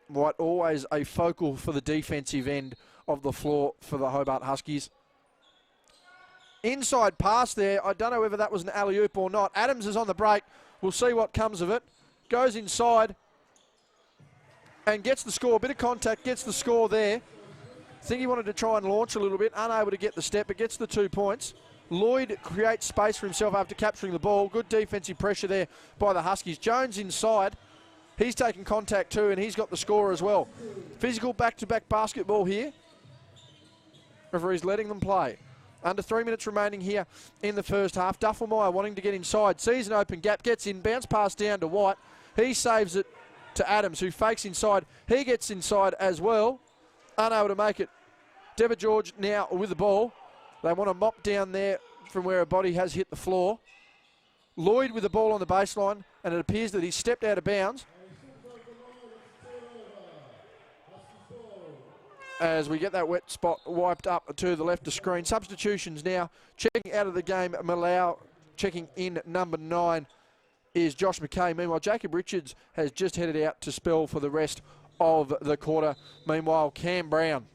Speaker 1: White always a focal for the defensive end of the floor for the Hobart Huskies. Inside pass there. I don't know whether that was an alley-oop or not. Adams is on the break. We'll see what comes of it. Goes inside and gets the score. A bit of contact, gets the score there. I think he wanted to try and launch a little bit. Unable to get the step, but gets the 2 points. Lloyd creates space for himself after capturing the ball. Good defensive pressure there by the Huskies. Jones inside. He's taken contact too, and he's got the score as well. Physical back-to-back basketball here. Referee's letting them play. Under 3 minutes remaining here in the first half. Duffelmeyer wanting to get inside. Sees an open gap. Gets in. Bounce pass down to White. He saves it to Adams, who fakes inside. He gets inside as well. Unable to make it. Deborah George now with the ball. They want to mop down there from where a body has hit the floor. Lloyd with the ball on the baseline, and it appears that he's stepped out of bounds. As we get that wet spot wiped up to the left of screen. Substitutions now. Checking out of the game, Malau. Checking in number 9 is Josh McKay. Meanwhile, Jacob Richards has just headed out to spell for the rest of the quarter. Meanwhile, Cam Brown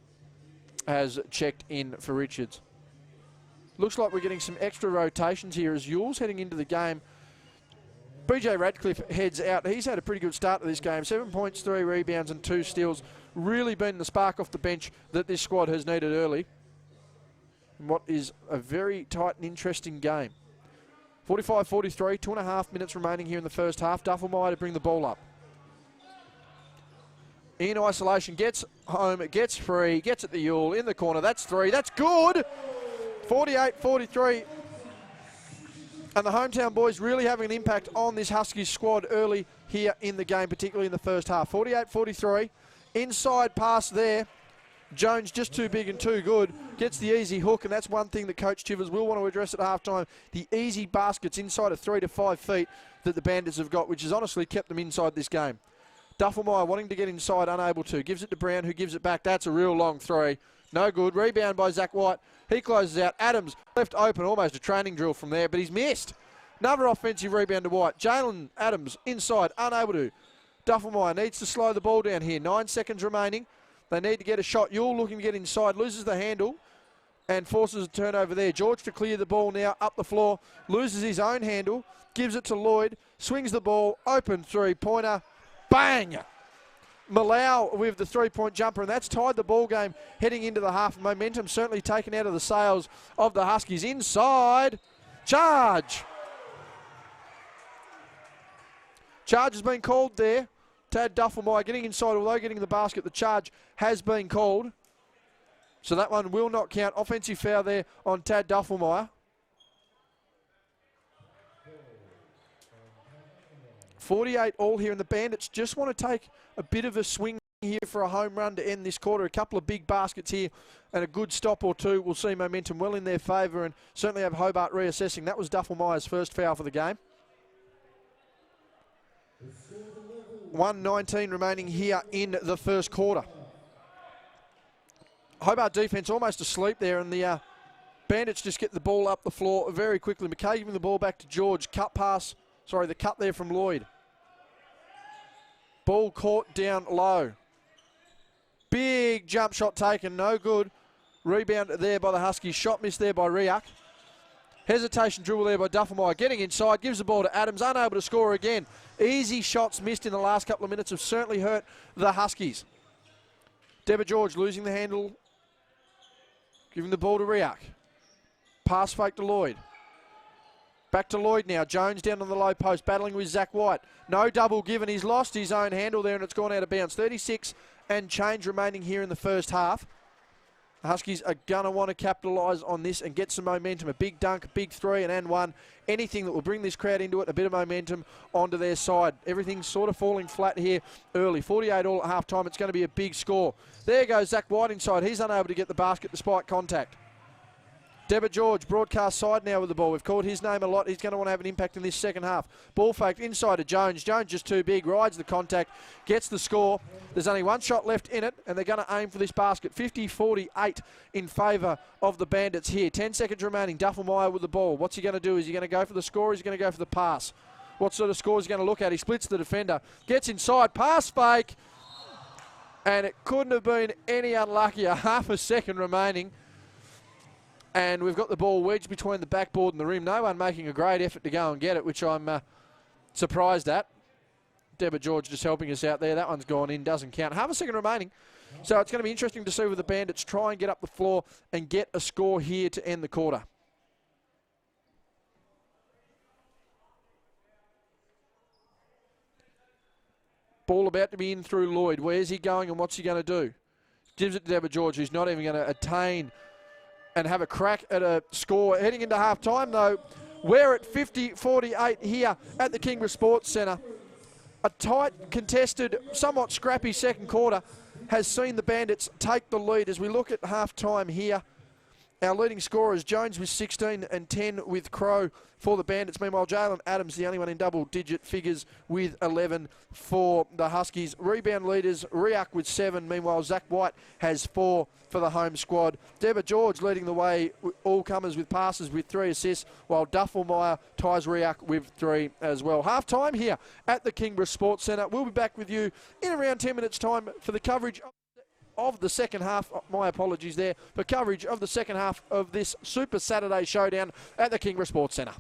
Speaker 1: has checked in for Richards. Looks like we're getting some extra rotations here as Yule's heading into the game. BJ Radcliffe heads out. He's had a pretty good start to this game. 7 points, 3 rebounds and 2 steals. Really been the spark off the bench that this squad has needed early. In what is a very tight and interesting game. 45-43, 2.5 minutes remaining here in the first half. Duffelmeyer to bring the ball up. In isolation, gets home, gets free, gets at the Yule, in the corner. That's 3, that's good! 48-43. And the hometown boys really having an impact on this Huskies squad early here in the game, particularly in the first half. 48-43, inside pass there. Jones just too big and too good. Gets the easy hook, and that's one thing that Coach Chivers will want to address at halftime. The easy baskets inside of 3 to 5 feet that the Bandits have got, which has honestly kept them inside this game. Duffelmeyer wanting to get inside, unable to. Gives it to Brown, who gives it back. That's a real long three. No good. Rebound by Zach White. He closes out. Adams left open, almost a training drill from there, but he's missed. Another offensive rebound to White. Jalen Adams inside, unable to. Duffelmeyer needs to slow the ball down here. 9 seconds remaining. They need to get a shot. Yule looking to get inside, loses the handle and forces a turnover there. George to clear the ball now up the floor. Loses his own handle. Gives it to Lloyd. Swings the ball. Open three-pointer. Bang! Malau with the three-point jumper, and that's tied the ball game heading into the half. Momentum certainly taken out of the sails of the Huskies. Inside. Charge. Charge has been called there. Tad Duffelmeyer getting inside, although getting the basket. The charge has been called. So that one will not count. Offensive foul there on Tad Duffelmeyer. 48 all here, and the Bandits just want to take a bit of a swing here for a home run to end this quarter. A couple of big baskets here and a good stop or two will see momentum well in their favour, and certainly have Hobart reassessing. That was Duffelmeyer's first foul for the game. 1:19 remaining here in the first quarter. Hobart defence almost asleep there, and the Bandits just get the ball up the floor very quickly. McKay giving the ball back to George. The cut there from Lloyd. Ball caught down low. Big jump shot taken, no good. Rebound there by the Huskies. Shot missed there by Riak. Hesitation dribble there by Duffelmeyer. Getting inside, gives the ball to Adams, unable to score again. Easy shots missed in the last couple of minutes have certainly hurt the Huskies. Deborah George losing the handle. Giving the ball to Riak. Pass fake to Lloyd. Back to Lloyd now. Jones down on the low post, battling with Zach White. No double given. He's lost his own handle there, and it's gone out of bounds. 36 and change remaining here in the first half. The Huskies are going to want to capitalise on this and get some momentum. A big dunk, a big three, and one. Anything that will bring this crowd into it, a bit of momentum onto their side. Everything's sort of falling flat here early. 48 all at half-time. It's going to be a big score. There goes Zach White inside. He's unable to get the basket despite contact. Deborah George, broadcast side now with the ball. We've called his name a lot. He's going to want to have an impact in this second half. Ball faked inside to Jones. Jones just too big, rides the contact, gets the score. There's only one shot left in it, and they're going to aim for this basket. 50-48 in favour of the Bandits here. 10 seconds remaining. Duffelmeyer with the ball. What's he going to do? Is he going to go for the score, or is he going to go for the pass? What sort of score is he going to look at? He splits the defender. Gets inside. Pass fake. And it couldn't have been any unluckier. Half a second remaining. And we've got the ball wedged between the backboard and the rim. No one making a great effort to go and get it, which I'm surprised at. Deborah George just helping us out there. That one's gone in, doesn't count. Half a second remaining. So it's going to be interesting to see whether the Bandits try and get up the floor and get a score here to end the quarter. Ball about to be in through Lloyd. Where's he going and what's he going to do? Gives it to Deborah George, who's not even going to attain and have a crack at a score. Heading into half-time, though, we're at 50-48 here at the Kingborough Sports Centre. A tight, contested, somewhat scrappy second quarter has seen the Bandits take the lead. As we look at half-time here, our leading scorer is Jones with 16 and 10 with Crow for the Bandits. Meanwhile, Jalen Adams, the only one in double-digit figures with 11 for the Huskies. Rebound leaders, Riak with 7. Meanwhile, Zach White has 4 for the home squad. Deborah George leading the way, all comers with passes with 3 assists, while Duffelmeyer ties Riak with 3 as well. Half-time here at the Kingborough Sports Centre. We'll be back with you in around 10 minutes' time for the coverage of the second half. My apologies there, for coverage of the second half of this Super Saturday Showdown at the Kingborough Sports Centre.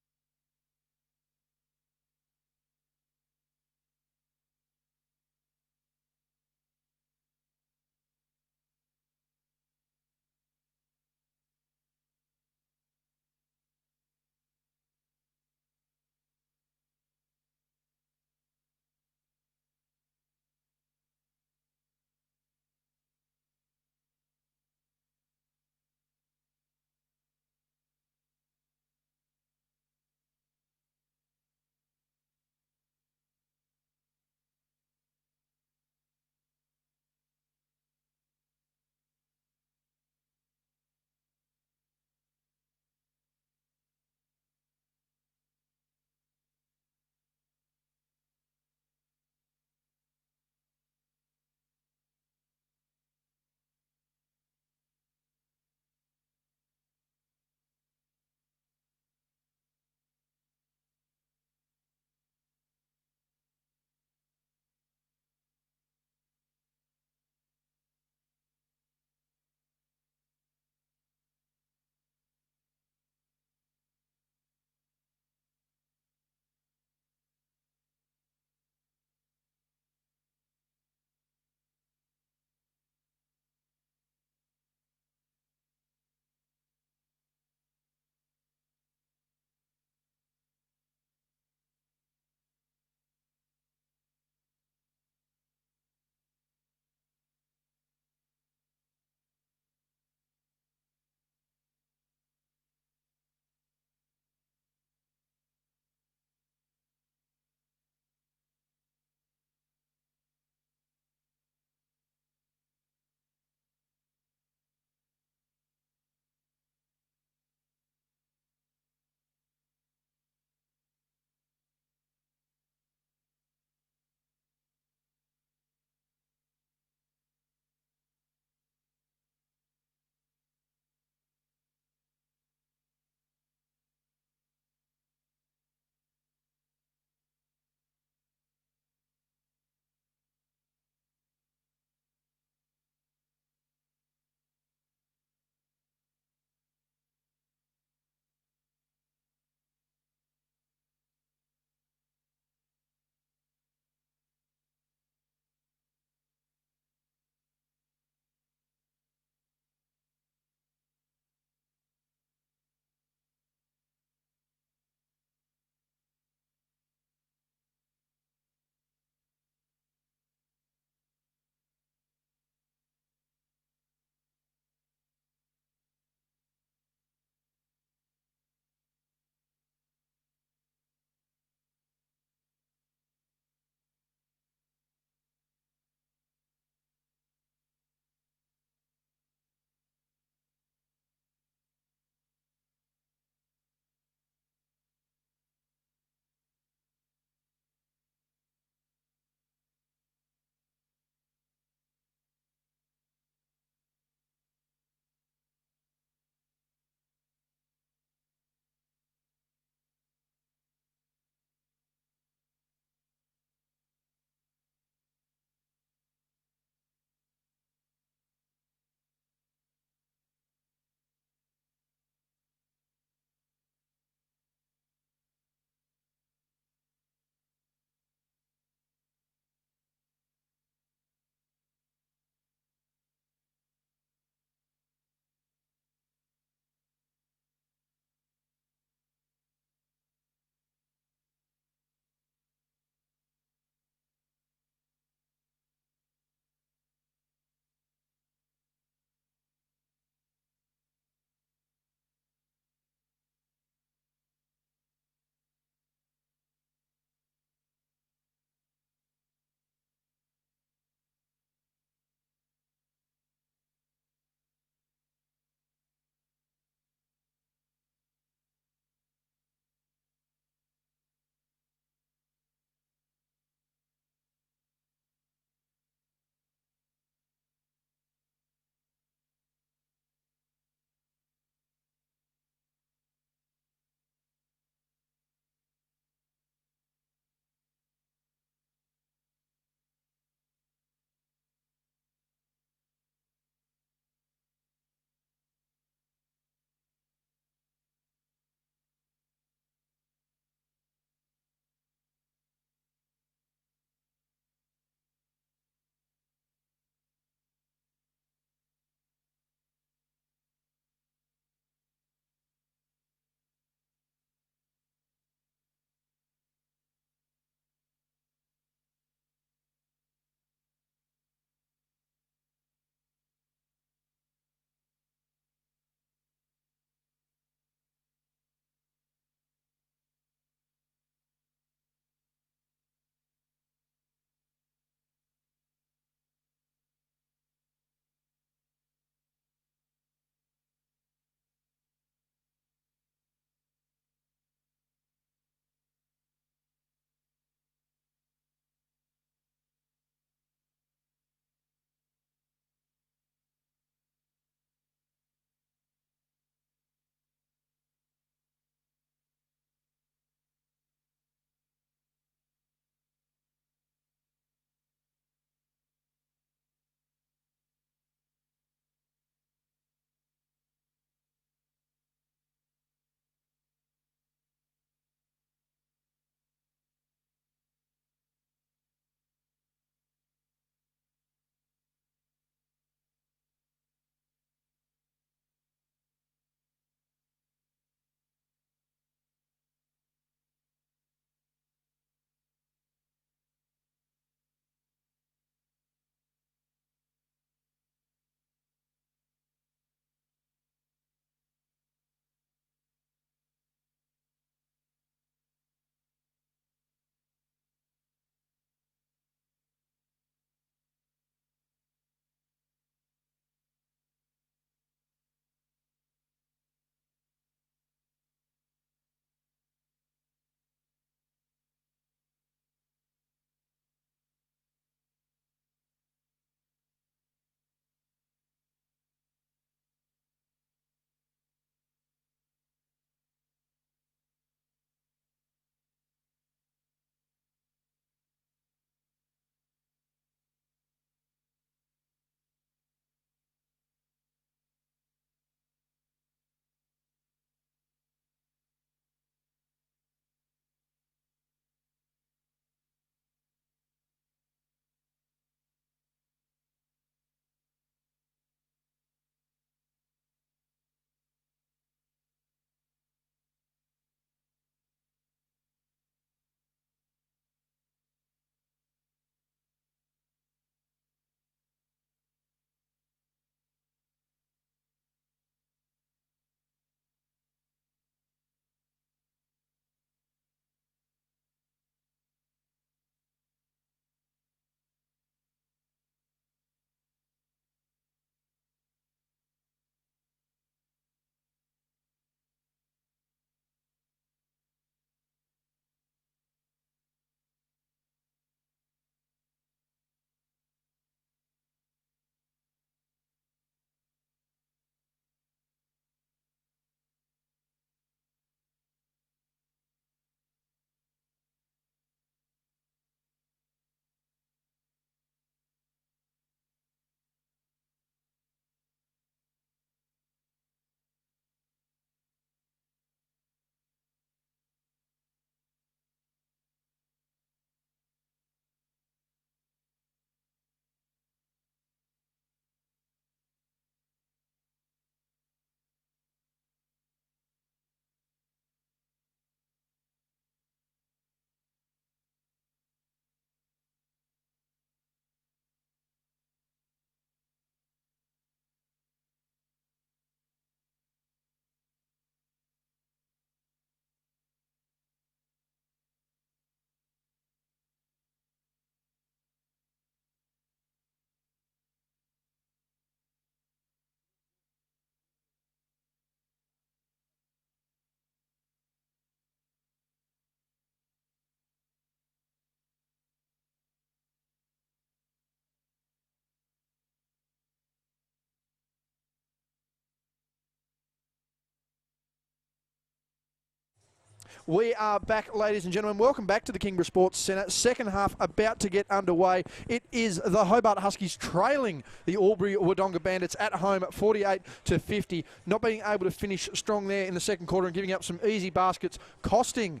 Speaker 1: We are back, ladies and gentlemen. Welcome back to the Kingborough Sports Centre. Second half about to get underway. It is the Hobart Huskies trailing the Albury Wodonga Bandits at home at 48-50. Not being able to finish strong there in the second quarter and giving up some easy baskets, costing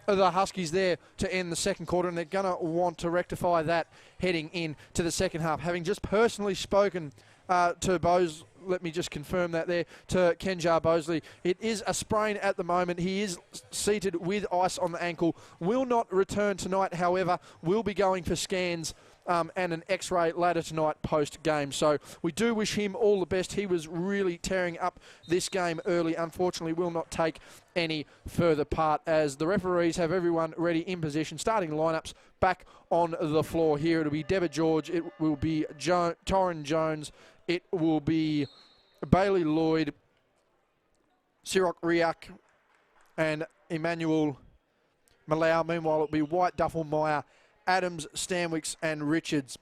Speaker 1: the Huskies there to end the second quarter, and they're going to want to rectify that heading into the second half. Having just personally spoken to Bose, let me just confirm that there, to Kenjar Bosley. It is a sprain at the moment. He is seated with ice on the ankle. Will not return tonight, however, will be going for scans and an x-ray later tonight post-game. So we do wish him all the best. He was really tearing up this game early. Unfortunately, will not take any further part as the referees have everyone ready in position. Starting lineups back on the floor here. It'll be Deborah George. It will be Torrin Jones. It will be Bailey Lloyd, Sirok Riak, and Emmanuel Malau. Meanwhile, it'll be White, Duffel, Meyer, Adams, Stanwicks, and Richards.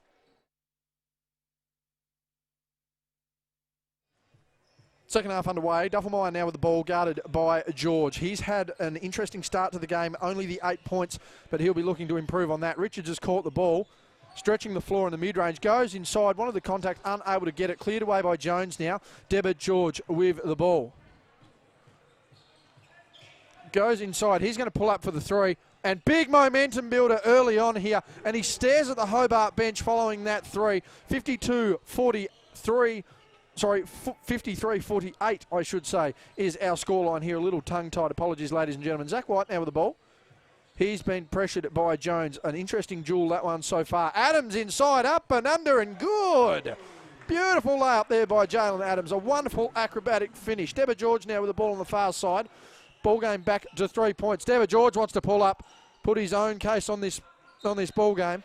Speaker 1: Second half underway. Duffelmeyer now with the ball, guarded by George. He's had an interesting start to the game, only the 8 points, but he'll be looking to improve on that. Richards has caught the ball, stretching the floor in the mid-range, goes inside, one of the contacts, unable to get it, cleared away by Jones now. Deborah George with the ball. Goes inside, he's going to pull up for the three, and big momentum builder early on here, and he stares at the Hobart bench following that three. 53-48, I should say, is our scoreline here. A little tongue-tied, apologies, ladies and gentlemen. Zach White now with the ball. He's been pressured by Jones. An interesting duel, that one so far. Adams inside, up and under, and good. Beautiful layup there by Jalen Adams. A wonderful acrobatic finish. Deborah George now with the ball on the far side. Ball game back to 3 points. Deborah George wants to pull up, put his own case on this ball game.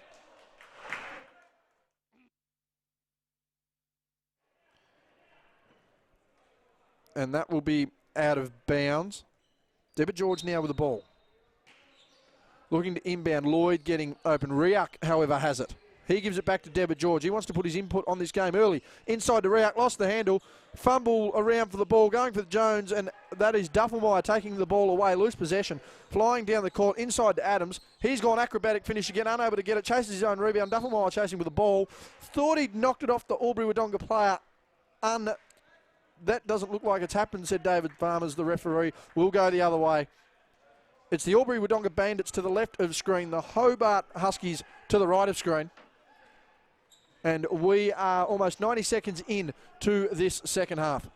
Speaker 1: And that will be out of bounds. Deborah George now with the ball. Looking to inbound. Lloyd getting open. Riak, however, has it. He gives it back to Deborah George. He wants to put his input on this game early. Inside to Riak, lost the handle. Fumble around for the ball, going for Jones, and that is Duffelmeyer taking the ball away. Loose possession. Flying down the court, inside to Adams. He's gone acrobatic finish again, unable to get it. Chases his own rebound. Duffelmeyer chasing with the ball. Thought he'd knocked it off the Albury Wodonga player. That doesn't look like it's happened, said David Farmers, the referee. Will go the other way. It's the Albury Wodonga Bandits to the left of screen, the Hobart Huskies to the right of screen. And we are almost 90 seconds in to this second half.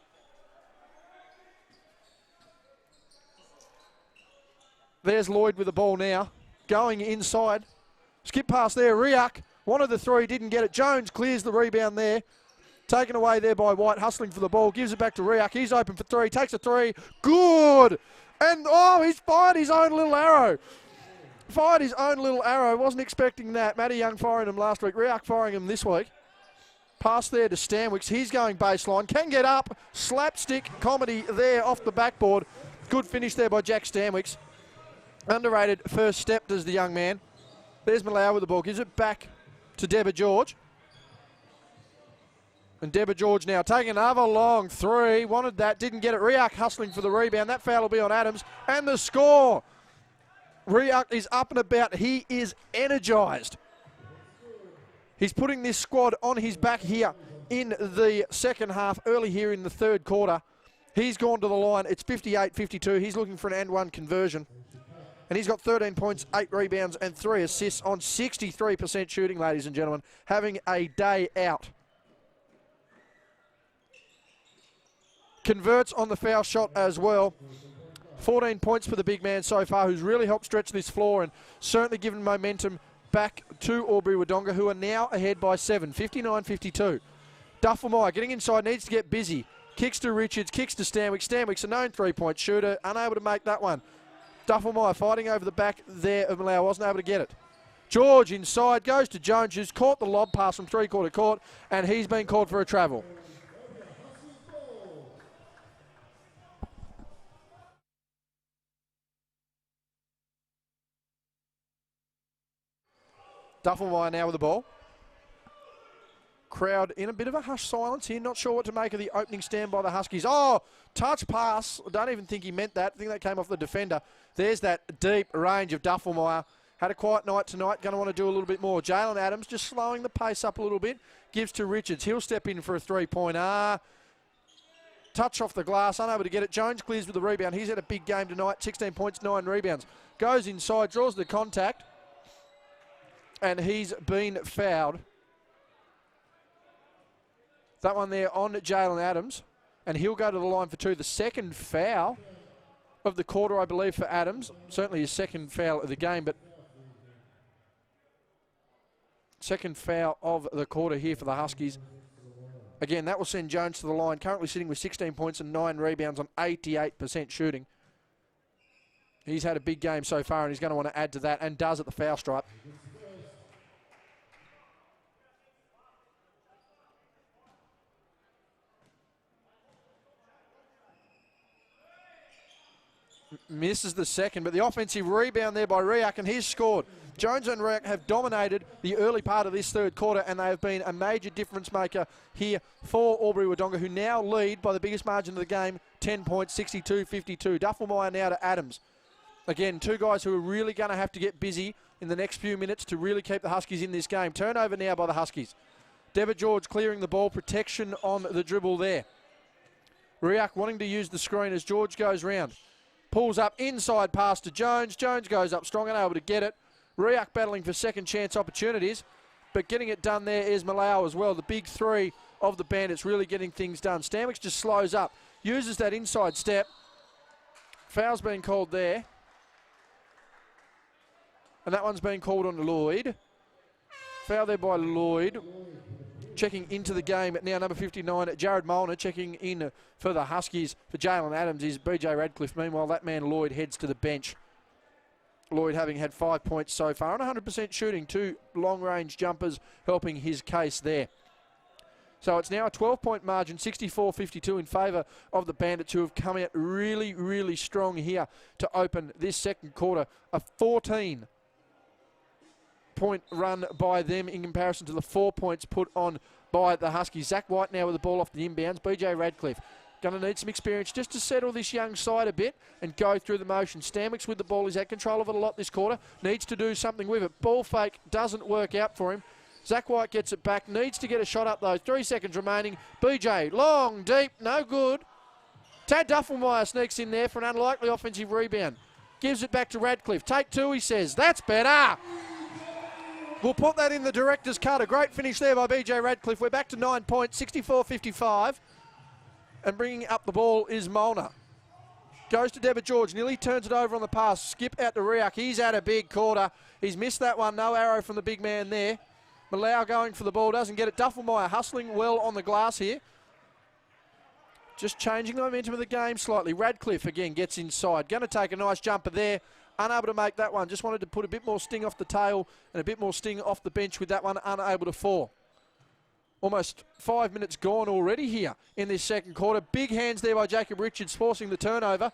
Speaker 1: There's Lloyd with the ball now, going inside. Skip pass there, Riak wanted the three, didn't get it. Jones clears the rebound there. Taken away there by White, hustling for the ball, gives it back to Riak. He's open for three, takes a three, good! And, he's fired his own little arrow. Wasn't expecting that. Matty Young firing him last week. Riak firing him this week. Pass there to Stanwicks. He's going baseline. Can get up. Slapstick comedy there off the backboard. Good finish there by Jack Stanwicks. Underrated first step, does the young man. There's Malau with the ball. Gives it back to Deborah George. And Deborah George now taking another long three. Wanted that, didn't get it. Riak hustling for the rebound. That foul will be on Adams. And the score. Riak is up and about. He is energised. He's putting this squad on his back here in the second half, early here in the third quarter. He's gone to the line. It's 58-52. He's looking for an and-one conversion. And he's got 13 points, 8 rebounds, and 3 assists on 63% shooting, ladies and gentlemen. Having a day out. Converts on the foul shot as well. 14 points for the big man so far, who's really helped stretch this floor and certainly given momentum back to Albury Wodonga, who are now ahead by 7, 59-52. Duffelmeyer getting inside, needs to get busy. Kicks to Richards, kicks to Stanwicks. Stanwicks, a known three-point shooter, unable to make that one. Duffelmeyer fighting over the back there of Malau, wasn't able to get it. George inside, goes to Jones, who's caught the lob pass from three-quarter court, and he's been called for a travel. Duffelmeyer now with the ball. Crowd in a bit of a hush silence here. Not sure what to make of the opening stand by the Huskies. Oh, touch pass. I don't even think he meant that. I think that came off the defender. There's that deep range of Duffelmeyer. Had a quiet night tonight. Going to want to do a little bit more. Jalen Adams just slowing the pace up a little bit. Gives to Richards. He'll step in for a three-pointer. Touch off the glass. Unable to get it. Jones clears with the rebound. He's had a big game tonight. 16 points, 9 rebounds. Goes inside. Draws the contact. And he's been fouled. That one there on Jalen Adams. And he'll go to the line for 2. The second foul of the quarter, I believe, for Adams. Certainly his second foul of the game, but second foul of the quarter here for the Huskies. Again, that will send Jones to the line, currently sitting with 16 points and 9 rebounds on 88% shooting. He's had a big game so far, and he's going to want to add to that, and does at the foul stripe. Misses the second, but the offensive rebound there by Riak, and he's scored. Jones and Riak have dominated the early part of this third quarter, and they have been a major difference maker here for Albury Wodonga, who now lead by the biggest margin of the game, 10 points, 62-52. Duffelmeyer now to Adams. Again, two guys who are really going to have to get busy in the next few minutes to really keep the Huskies in this game. Turnover now by the Huskies. Deborah George clearing the ball, protection on the dribble there. Riak wanting to use the screen as George goes round. Pulls up inside pass to Jones. Jones goes up strong and able to get it. Riak battling for second chance opportunities, but getting it done there is Malau as well. The big three of the Bandits really getting things done. Stanwicks just slows up, uses that inside step. Foul's been called there. And that one's been called on Lloyd. Foul there by Lloyd. Checking into the game now, number 59, Jared Molnar. Checking in for the Huskies for Jalen Adams is BJ Radcliffe. Meanwhile, that man Lloyd heads to the bench. Lloyd having had 5 points so far and 100% shooting. 2 long-range jumpers helping his case there. So it's now a 12-point margin, 64-52 in favour of the Bandits, who have come out really, really strong here to open this second quarter. A 14-point run by them in comparison to the 4 points put on by the Huskies. Zach White now with the ball off the inbounds. BJ Radcliffe going to need some experience just to settle this young side a bit and go through the motion. Stanwicks with the ball. He's had control of it a lot this quarter. Needs to do something with it. Ball fake doesn't work out for him. Zach White gets it back. Needs to get a shot up though. 3 seconds remaining. BJ, long, deep, no good. Tad Duffelmeyer sneaks in there for an unlikely offensive rebound. Gives it back to Radcliffe. Take 2, he says. That's better. We'll put that in the director's cut. A great finish there by BJ Radcliffe. We're back to 9 points, 64-55. And bringing up the ball is Molnar. Goes to Deborah George. Nearly turns it over on the pass. Skip out to Riak. He's had a big quarter. He's missed that one. No arrow from the big man there. Malau going for the ball. Doesn't get it. Duffelmeyer hustling well on the glass here. Just changing the momentum of the game slightly. Radcliffe again gets inside. Going to take a nice jumper there. Unable to make that one. Just wanted to put a bit more sting off the tail and a bit more sting off the bench with that one. Unable to fall. Almost 5 minutes gone already here in this second quarter. Big hands there by Jacob Richards, forcing the turnover.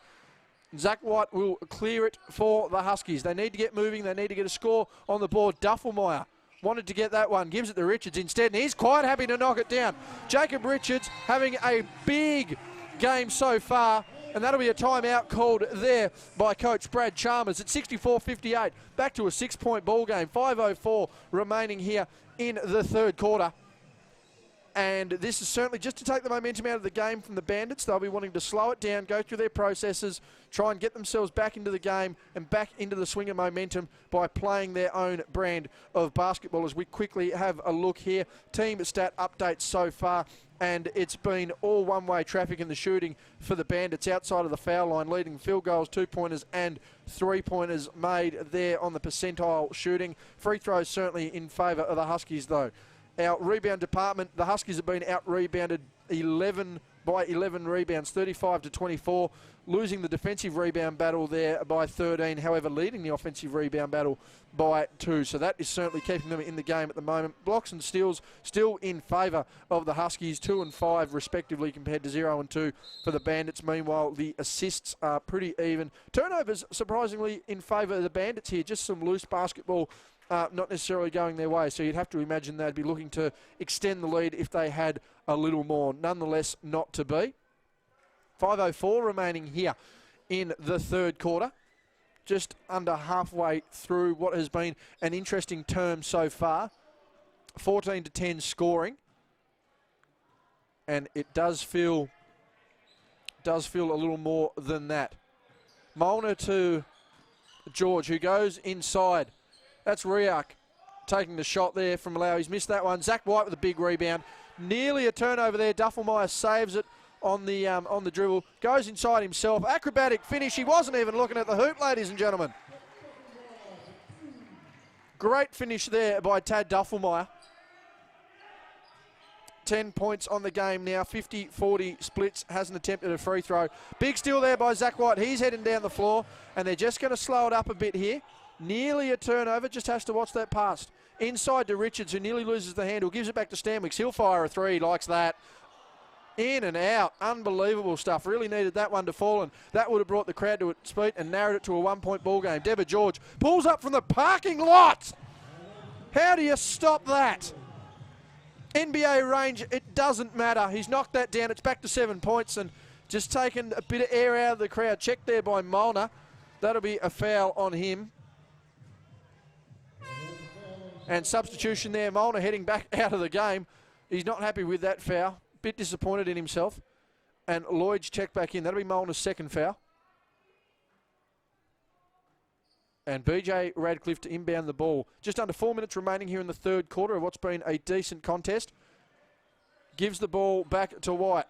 Speaker 1: Zach White will clear it for the Huskies. They need to get moving. They need to get a score on the board. Duffelmeyer wanted to get that one. Gives it to Richards instead, and he's quite happy to knock it down. Jacob Richards having a big game so far, and that'll be a timeout called there by Coach Brad Chalmers at 64-58. Back to a 6-point ball game. 5:04 remaining here in the third quarter. And this is certainly just to take the momentum out of the game from the Bandits. They'll be wanting to slow it down, go through their processes, try and get themselves back into the game and back into the swing of momentum by playing their own brand of basketball. As we quickly have a look here, team stat updates so far, and it's been all one-way traffic in the shooting for the Bandits outside of the foul line, leading field goals, 2-pointers and 3-pointers made there on the percentile shooting. Free throws certainly in favour of the Huskies though. Our rebound department, the Huskies have been out-rebounded 11 rebounds, 35-24, losing the defensive rebound battle there by 13, however, leading the offensive rebound battle by 2. So that is certainly keeping them in the game at the moment. Blocks and steals still in favour of the Huskies, 2 and 5 respectively compared to 0 and 2 for the Bandits. Meanwhile, the assists are pretty even. Turnovers surprisingly in favour of the Bandits here, just some loose basketball not necessarily going their way. So you'd have to imagine they'd be looking to extend the lead if they had a little more. Nonetheless, not to be. 5:04 remaining here in the third quarter. Just under halfway through what has been an interesting term so far. 14-10 scoring. And it does feel a little more than that. Molnar to George, who goes inside. That's Riak taking the shot there from Malau. He's missed that one. Zach White with a big rebound. Nearly a turnover there. Duffelmeyer saves it on the dribble. Goes inside himself. Acrobatic finish. He wasn't even looking at the hoop, ladies and gentlemen. Great finish there by Tad Duffelmeyer. 10 points on the game now. 50-40 splits. Hasn't attempted a free throw. Big steal there by Zach White. He's heading down the floor, and they're just going to slow it up a bit here. Nearly a turnover. Just has to watch that pass. Inside to Richards, who nearly loses the handle. Gives it back to Stanwicks. He'll fire a three. He likes that. In and out. Unbelievable stuff. Really needed that one to fall, and that would have brought the crowd to its feet and narrowed it to a one-point ball game. Deborah George pulls up from the parking lot. How do you stop that? NBA range, it doesn't matter. He's knocked that down. It's back to 7 points and just taken a bit of air out of the crowd. Checked there by Molnar. That'll be a foul on him. And substitution there. Molnar heading back out of the game. He's not happy with that foul. Bit disappointed in himself. And Lloyd's checked back in. That'll be Molnar's second foul. And BJ Radcliffe to inbound the ball. Just under 4 minutes remaining here in the third quarter of what's been a decent contest. Gives the ball back to White.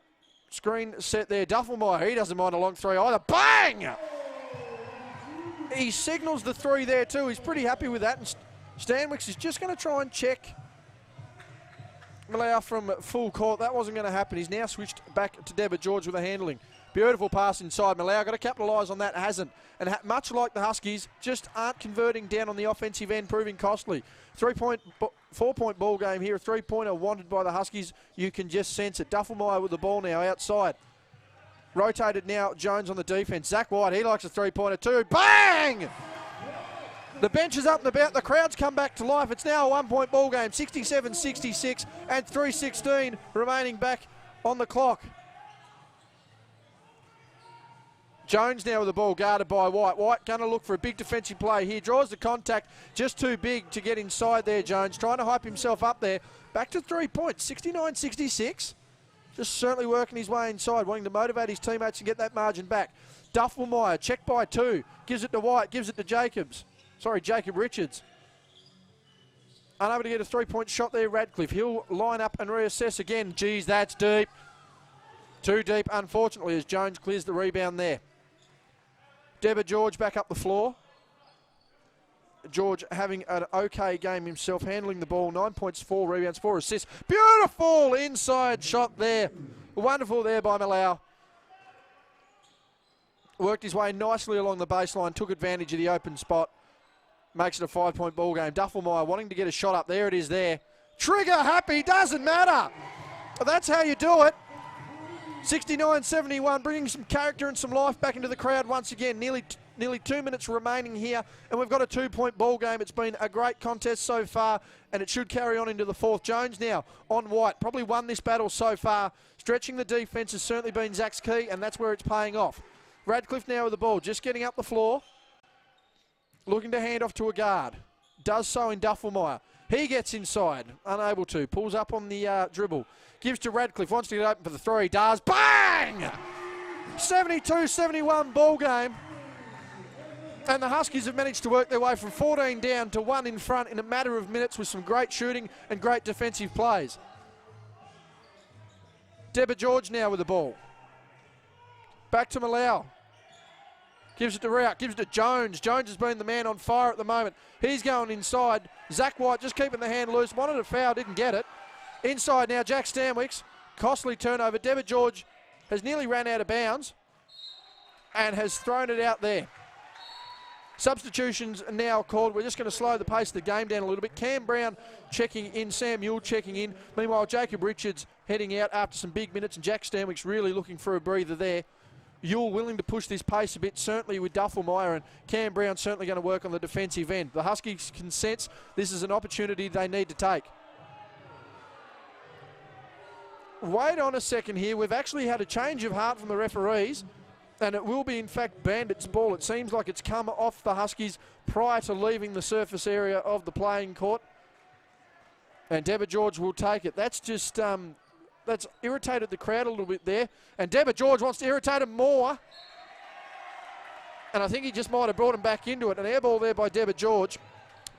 Speaker 1: Screen set there. Duffelmeyer, he doesn't mind a long three either. Bang! He signals the three there too. He's pretty happy with that. And Stanwicks is just going to try and check Malau from full court. That wasn't going to happen. He's now switched back to Deborah George with the handling. Beautiful pass inside. Malau got to capitalise on that. Hasn't. And much like the Huskies, just aren't converting down on the offensive end, proving costly. 4-point ball game here. A three-pointer wanted by the Huskies. You can just sense it. Duffelmeyer with the ball now outside. Rotated now. Jones on the defence. Zach White, he likes a three-pointer too. Bang! The bench is up and about. The crowd's come back to life. It's now a one-point ball game. 67-66 and 3:16 remaining back on the clock. Jones now with the ball guarded by White. White going to look for a big defensive play here. Draws the contact. Just too big to get inside there, Jones. Trying to hype himself up there. Back to 3 points. 69-66. Just certainly working his way inside, wanting to motivate his teammates and get that margin back. Duffelmeyer, checked by two. Gives it to White. Gives it to Jacob Richards. Unable to get a three-point shot there, Radcliffe. He'll line up and reassess again. Geez, that's deep. Too deep, unfortunately, as Jones clears the rebound there. Deborah George back up the floor. George having an okay game himself, handling the ball. 9 points, 4 rebounds, 4 assists. Beautiful inside shot there. Wonderful there by Malau. Worked his way nicely along the baseline, took advantage of the open spot. Makes it a 5-point ball game. Duffelmeyer wanting to get a shot up. There it is there. Trigger happy, doesn't matter. That's how you do it. 69-71, bringing some character and some life back into the crowd once again. Nearly 2 minutes remaining here, and we've got a 2-point ball game. It's been a great contest so far, and it should carry on into the fourth. Jones now on White. Probably won this battle so far. Stretching the defence has certainly been Zach's key, and that's where it's paying off. Radcliffe now with the ball, just getting up the floor. Looking to hand off to a guard. Does so in Duffelmeyer. He gets inside, unable to. Pulls up on the dribble. Gives to Radcliffe, wants to get open for the three. Does. Bang! 72-71 ball game. And the Huskies have managed to work their way from 14 down to 1 in front in a matter of minutes with some great shooting and great defensive plays. Deborah George now with the ball. Back to Malau. Gives it to Riak, gives it to Jones. Jones has been the man on fire at the moment. He's going inside. Zach White just keeping the hand loose. Wanted a foul, didn't get it. Inside now, Jack Stanwicks. Costly turnover. Deborah George has nearly ran out of bounds and has thrown it out there. Substitutions are now called. We're just going to slow the pace of the game down a little bit. Cam Brown checking in. Sam Mule checking in. Meanwhile, Jacob Richards heading out after some big minutes, and Jack Stanwicks really looking for a breather there. Yule willing to push this pace a bit, certainly with Duffelmeyer, and Cam Brown certainly going to work on the defensive end. The Huskies can sense this is an opportunity they need to take. Wait on a second here. We've actually had a change of heart from the referees, and it will be, in fact, Bandits' ball. It seems like it's come off the Huskies prior to leaving the surface area of the playing court. And Deborah George will take it. That's just, that's irritated the crowd a little bit there. And Deborah George wants to irritate him more. And I think he just might have brought him back into it. An air ball there by Deborah George.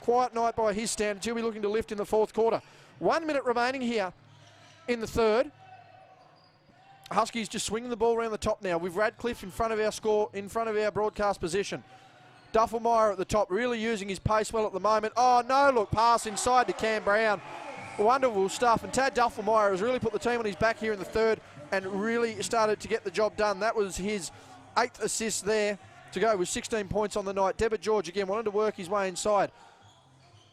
Speaker 1: Quiet night by his standards. He'll be looking to lift in the fourth quarter. 1 minute remaining here in the third. Huskies just swinging the ball around the top now with Radcliffe in front of our score, in front of our broadcast position. Duffelmeyer at the top, really using his pace well at the moment. Oh, no, look, pass inside to Cam Brown. Wonderful stuff. And Tad Duffelmeyer has really put the team on his back here in the third and really started to get the job done. That was his 8th assist there to go with 16 points on the night. Deborah George again wanted to work his way inside.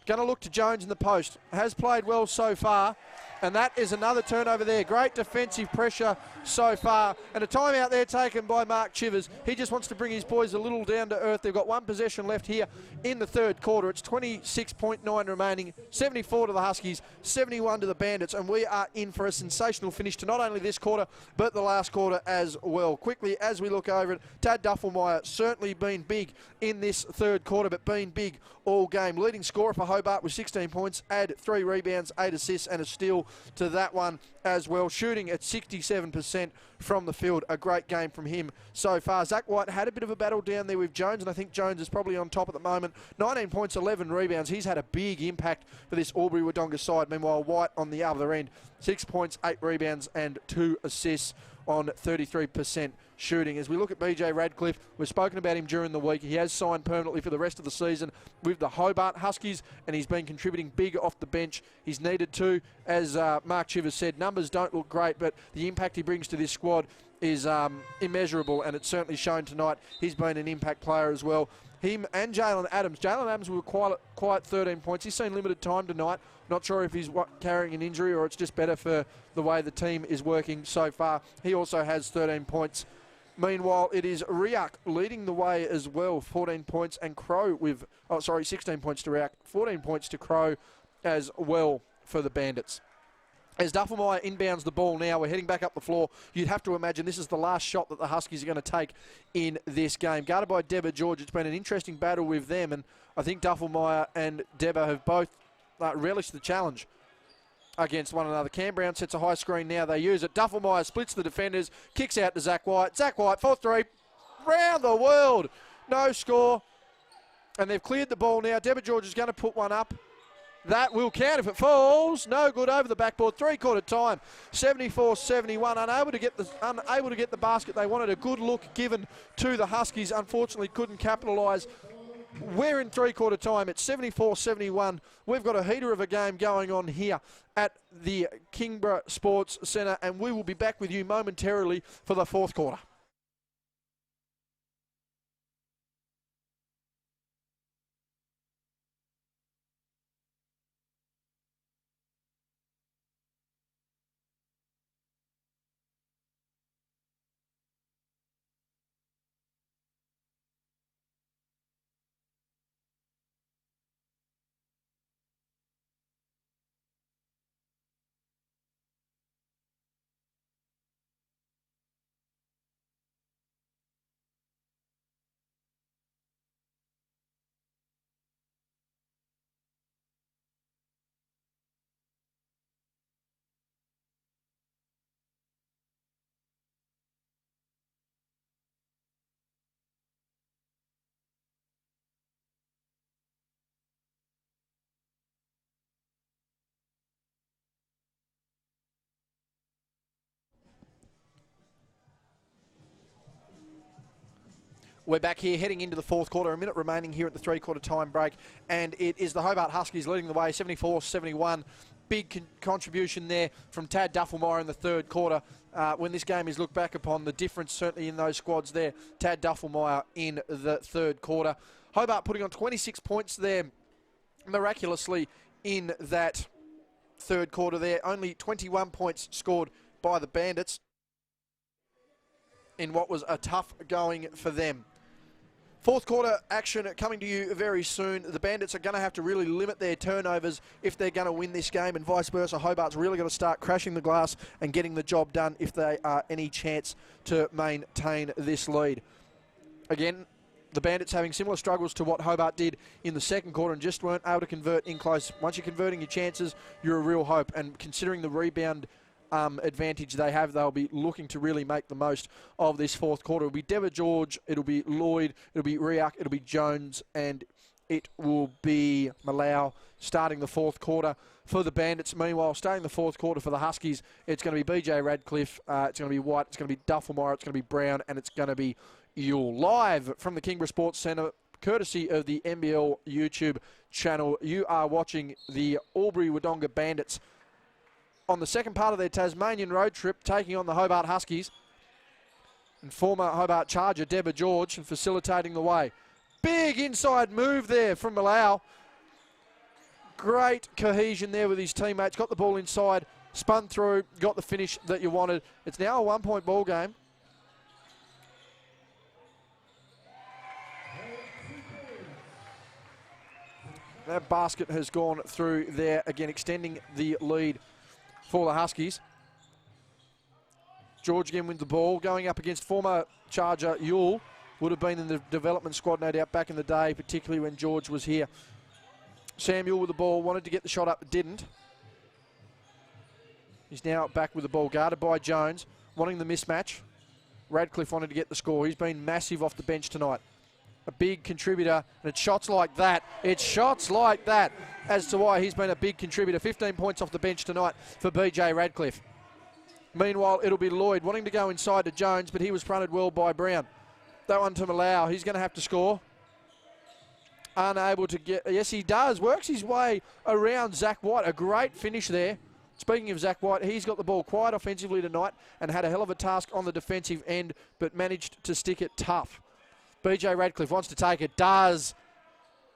Speaker 1: Going to look to Jones in the post. Has played well so far. And that is another turnover there. Great defensive pressure so far. And a timeout there taken by Mark Chivers. He just wants to bring his boys a little down to earth. They've got one possession left here in the third quarter. It's 26.9 remaining. 74 to the Huskies, 71 to the Bandits. And we are in for a sensational finish to not only this quarter, but the last quarter as well. Quickly, as we look over it, Tad Duffelmeyer certainly been big in this third quarter, but been big all game. Leading scorer for Hobart with 16 points, add 3 rebounds, 8 assists, and a steal to that one as well. Shooting at 67% from the field. A great game from him so far. Zach White had a bit of a battle down there with Jones, and I think Jones is probably on top at the moment. 19 points, 11 rebounds. He's had a big impact for this Albury Wodonga side. Meanwhile, White on the other end, 6 points, 8 rebounds, and 2 assists on 33% shooting. As we look at BJ Radcliffe, we've spoken about him during the week. He has signed permanently for the rest of the season with the Hobart Huskies, and he's been contributing big off the bench. He's needed to. As Mark Chivers said, numbers don't look great, but the impact he brings to this squad is immeasurable, and it's certainly shown tonight. He's been an impact player as well. Him and Jalen Adams. Jalen Adams will quiet 13 points. He's seen limited time tonight. Not sure if he's carrying an injury or it's just better for the way the team is working so far. He also has 13 points. Meanwhile, it is Riak leading the way as well, 14 points, and Crow with, 16 points to Riak, 14 points to Crow as well for the Bandits. As Duffelmeyer inbounds the ball now, we're heading back up the floor. You'd have to imagine this is the last shot that the Huskies are going to take in this game. Guarded by Deborah George, it's been an interesting battle with them, and I think Duffelmeyer and Deborah have both relished the challenge against one another. Cam Brown sets a high screen now. They use it. Duffelmeyer splits the defenders, kicks out to Zach White. Zach White, 4-3, round the world. No score. And they've cleared the ball now. Deborah George is going to put one up. That will count if it falls. No good over the backboard. Three-quarter time. 74-71. Unable to get the basket. They wanted a good look given to the Huskies. Unfortunately, couldn't capitalise. We're in three-quarter time. It's 74-71. We've got a heater of a game going on here at the Kingborough Sports Centre, and we will be back with you momentarily for the fourth quarter. We're back here heading into the fourth quarter, a minute remaining here at the three-quarter time break, and it is the Hobart Huskies leading the way, 74-71. Big contribution there from Tad Duffelmeyer in the third quarter. When this game is looked back upon, the difference certainly in those squads there, Tad Duffelmeyer in the third quarter. Hobart putting on 26 points there, miraculously in that third quarter there. Only 21 points scored by the Bandits. in what was a tough going for them. Fourth quarter action coming to you very soon. The Bandits are going to have to really limit their turnovers if they're going to win this game, and vice versa. Hobart's really got to start crashing the glass and getting the job done if they are any chance to maintain this lead. Again, the Bandits having similar struggles to what Hobart did in the second quarter and just weren't able to convert in close. Once you're converting your chances, you're a real hope. And considering the rebound advantage they have, they'll be looking to really make the most of this fourth quarter. It'll be Deborah George, it'll be Lloyd, it'll be Riak, it'll be Jones, and it will be Malau starting the fourth quarter for the Bandits. Meanwhile, starting the fourth quarter for the Huskies, it's going to be BJ Radcliffe, it's going to be White, it's going to be Duffelmeyer, it's going to be Brown, and it's going to be Yule. Live from the Kingborough Sports Centre, courtesy of the NBL YouTube channel, you are watching the Albury Wodonga Bandits on the second part of their Tasmanian road trip, taking on the Hobart Huskies. And former Hobart Charger, Deborah George, and facilitating the way. Big inside move there from Malau. Great cohesion there with his teammates. Got the ball inside, spun through, got the finish that you wanted. It's now a one-point ball game. That basket has gone through there, again extending the lead for the Huskies. George again with the ball, going up against former Charger Yule. Would have been in the development squad, no doubt, back in the day, particularly when George was here. Sam Yule with the ball, wanted to get the shot up, but didn't. He's now back with the ball, guarded by Jones, wanting the mismatch. Radcliffe wanted to get the score. He's been massive off the bench tonight. A big contributor, and it's shots like that. It's shots like that as to why he's been a big contributor. 15 points off the bench tonight for BJ Radcliffe. Meanwhile, it'll be Lloyd wanting to go inside to Jones, but he was fronted well by Brown. That one to Malau. He's going to have to score. Unable to get... Yes, he does. Works his way around Zach White. A great finish there. Speaking of Zach White, he's got the ball quite offensively tonight and had a hell of a task on the defensive end, but managed to stick it tough. BJ Radcliffe wants to take it. Does.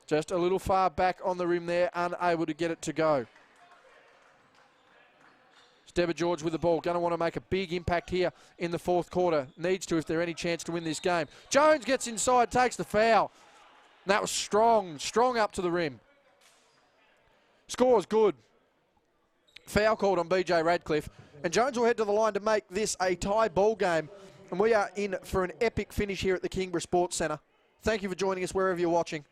Speaker 1: Just a little far back on the rim there. Unable to get it to go. Deborah George with the ball. Going to want to make a big impact here in the fourth quarter. Needs to if there any chance to win this game. Jones gets inside, takes the foul. And that was strong. Strong up to the rim. Score's good. Foul called on BJ Radcliffe. And Jones will head to the line to make this a tie ball game. And we are in for an epic finish here at the Kingborough Sports Centre. Thank you for joining us wherever you're watching.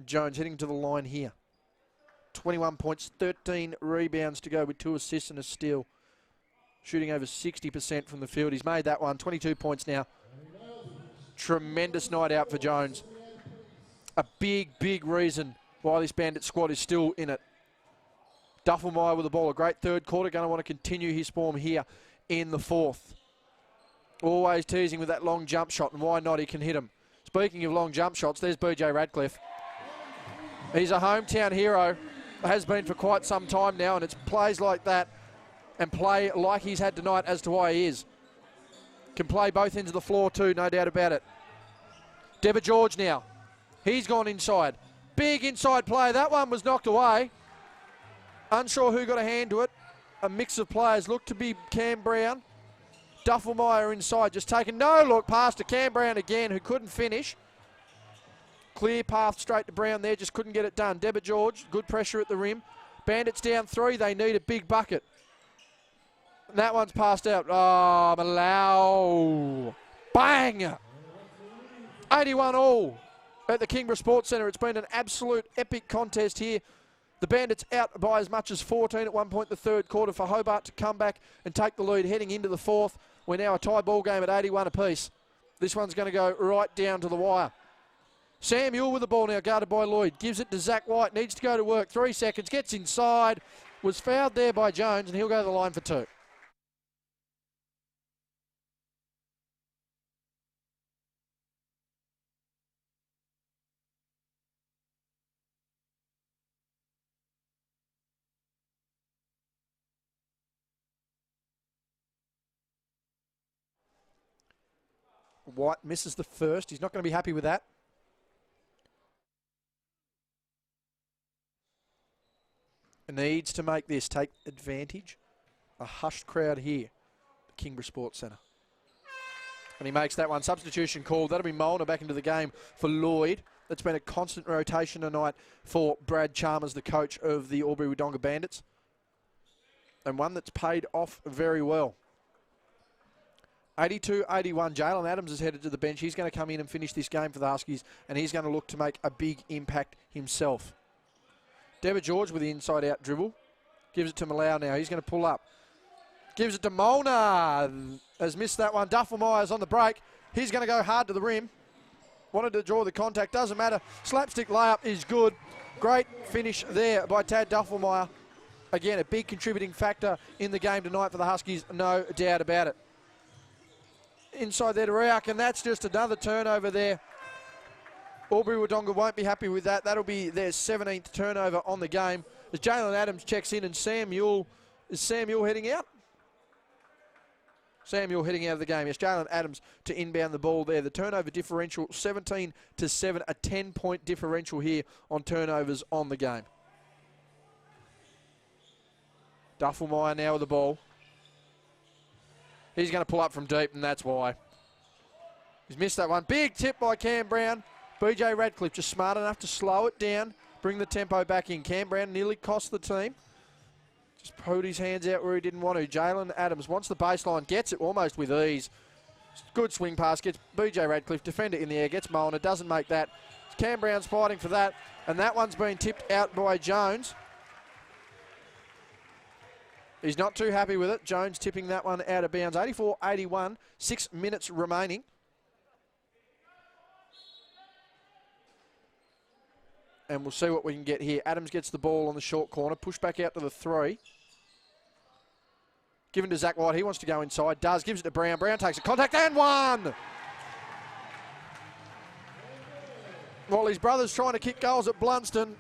Speaker 1: Jones heading to the line here. 21 points, 13 rebounds to go with 2 assists and a steal. Shooting over 60% from the field. He's made that one. 22 points now. Tremendous night out for Jones. A big, big reason why this Bandit squad is still in it. Duffelmeyer with the ball. A great third quarter. Going to want to continue his form here in the fourth. Always teasing with that long jump shot, and why not? He can hit him. Speaking of long jump shots, there's BJ Radcliffe. He's a hometown hero, has been for quite some time now, and it's plays like that and play like he's had tonight as to why he is. Can play both ends of the floor too, no doubt about it. Deborah George now. He's gone inside. Big inside play. That one was knocked away. Unsure who got a hand to it. A mix of players. Looked to be Cam Brown. Duffelmeyer inside, just taking no look past to Cam Brown again, who couldn't finish. Clear path straight to Brown there, just couldn't get it done. Deborah George, good pressure at the rim. Bandits down 3, they need a big bucket. And that one's passed out. Oh, Malau. Bang! 81 all at the Kingborough Sports Centre. It's been an absolute epic contest here. The Bandits out by as much as 14 at one point in the third quarter for Hobart to come back and take the lead heading into the fourth. We're now a tie ball game at 81 apiece. This one's going to go right down to the wire. Sam Yule with the ball now, guarded by Lloyd. Gives it to Zach White, needs to go to work. 3 seconds, gets inside. Was fouled there by Jones, and he'll go to the line for 2. White misses the first. He's not going to be happy with that. Needs to make this, take advantage. A hushed crowd here, the Kingborough Sports Centre. And he makes that one. Substitution called. That'll be Molnar back into the game for Lloyd. That's been a constant rotation tonight for Brad Chalmers, the coach of the Albury Wodonga Bandits. And one that's paid off very well. 82-81, Jalen Adams is headed to the bench. He's going to come in and finish this game for the Huskies, and he's going to look to make a big impact himself. Deborah George with the inside-out dribble. Gives it to Malau now. He's going to pull up. Gives it to Molnar. Has missed that one. Duffelmeyer's on the break. He's going to go hard to the rim. Wanted to draw the contact. Doesn't matter. Slapstick layup is good. Great finish there by Tad Duffelmeyer. Again, a big contributing factor in the game tonight for the Huskies. No doubt about it. Inside there to Riak, and that's just another turnover there. Albury Wodonga won't be happy with that. That'll be their 17th turnover on the game. As Jalen Adams checks in, and is Samuel heading out? Samuel heading out of the game. Yes, Jalen Adams to inbound the ball there. The turnover differential 17-7, a 10-point differential here on turnovers on the game. Duffelmeyer now with the ball. He's going to pull up from deep, and that's why. He's missed that one. Big tip by Cam Brown. BJ Radcliffe just smart enough to slow it down, bring the tempo back in. Cam Brown nearly cost the team. Just put his hands out where he didn't want to. Jalen Adams wants the baseline, gets it almost with ease. Good swing pass, gets BJ Radcliffe, defender in the air, gets Molnar, doesn't make that. Cam Brown's fighting for that, and that one's been tipped out by Jones. He's not too happy with it. Jones tipping that one out of bounds. 84-81, 6 minutes remaining. And we'll see what we can get here. Adams gets the ball on the short corner. Push back out to the 3. Given to Zach White. He wants to go inside. Does. Gives it to Brown. Brown takes a contact and one. While his brother's trying to kick goals at Blunston,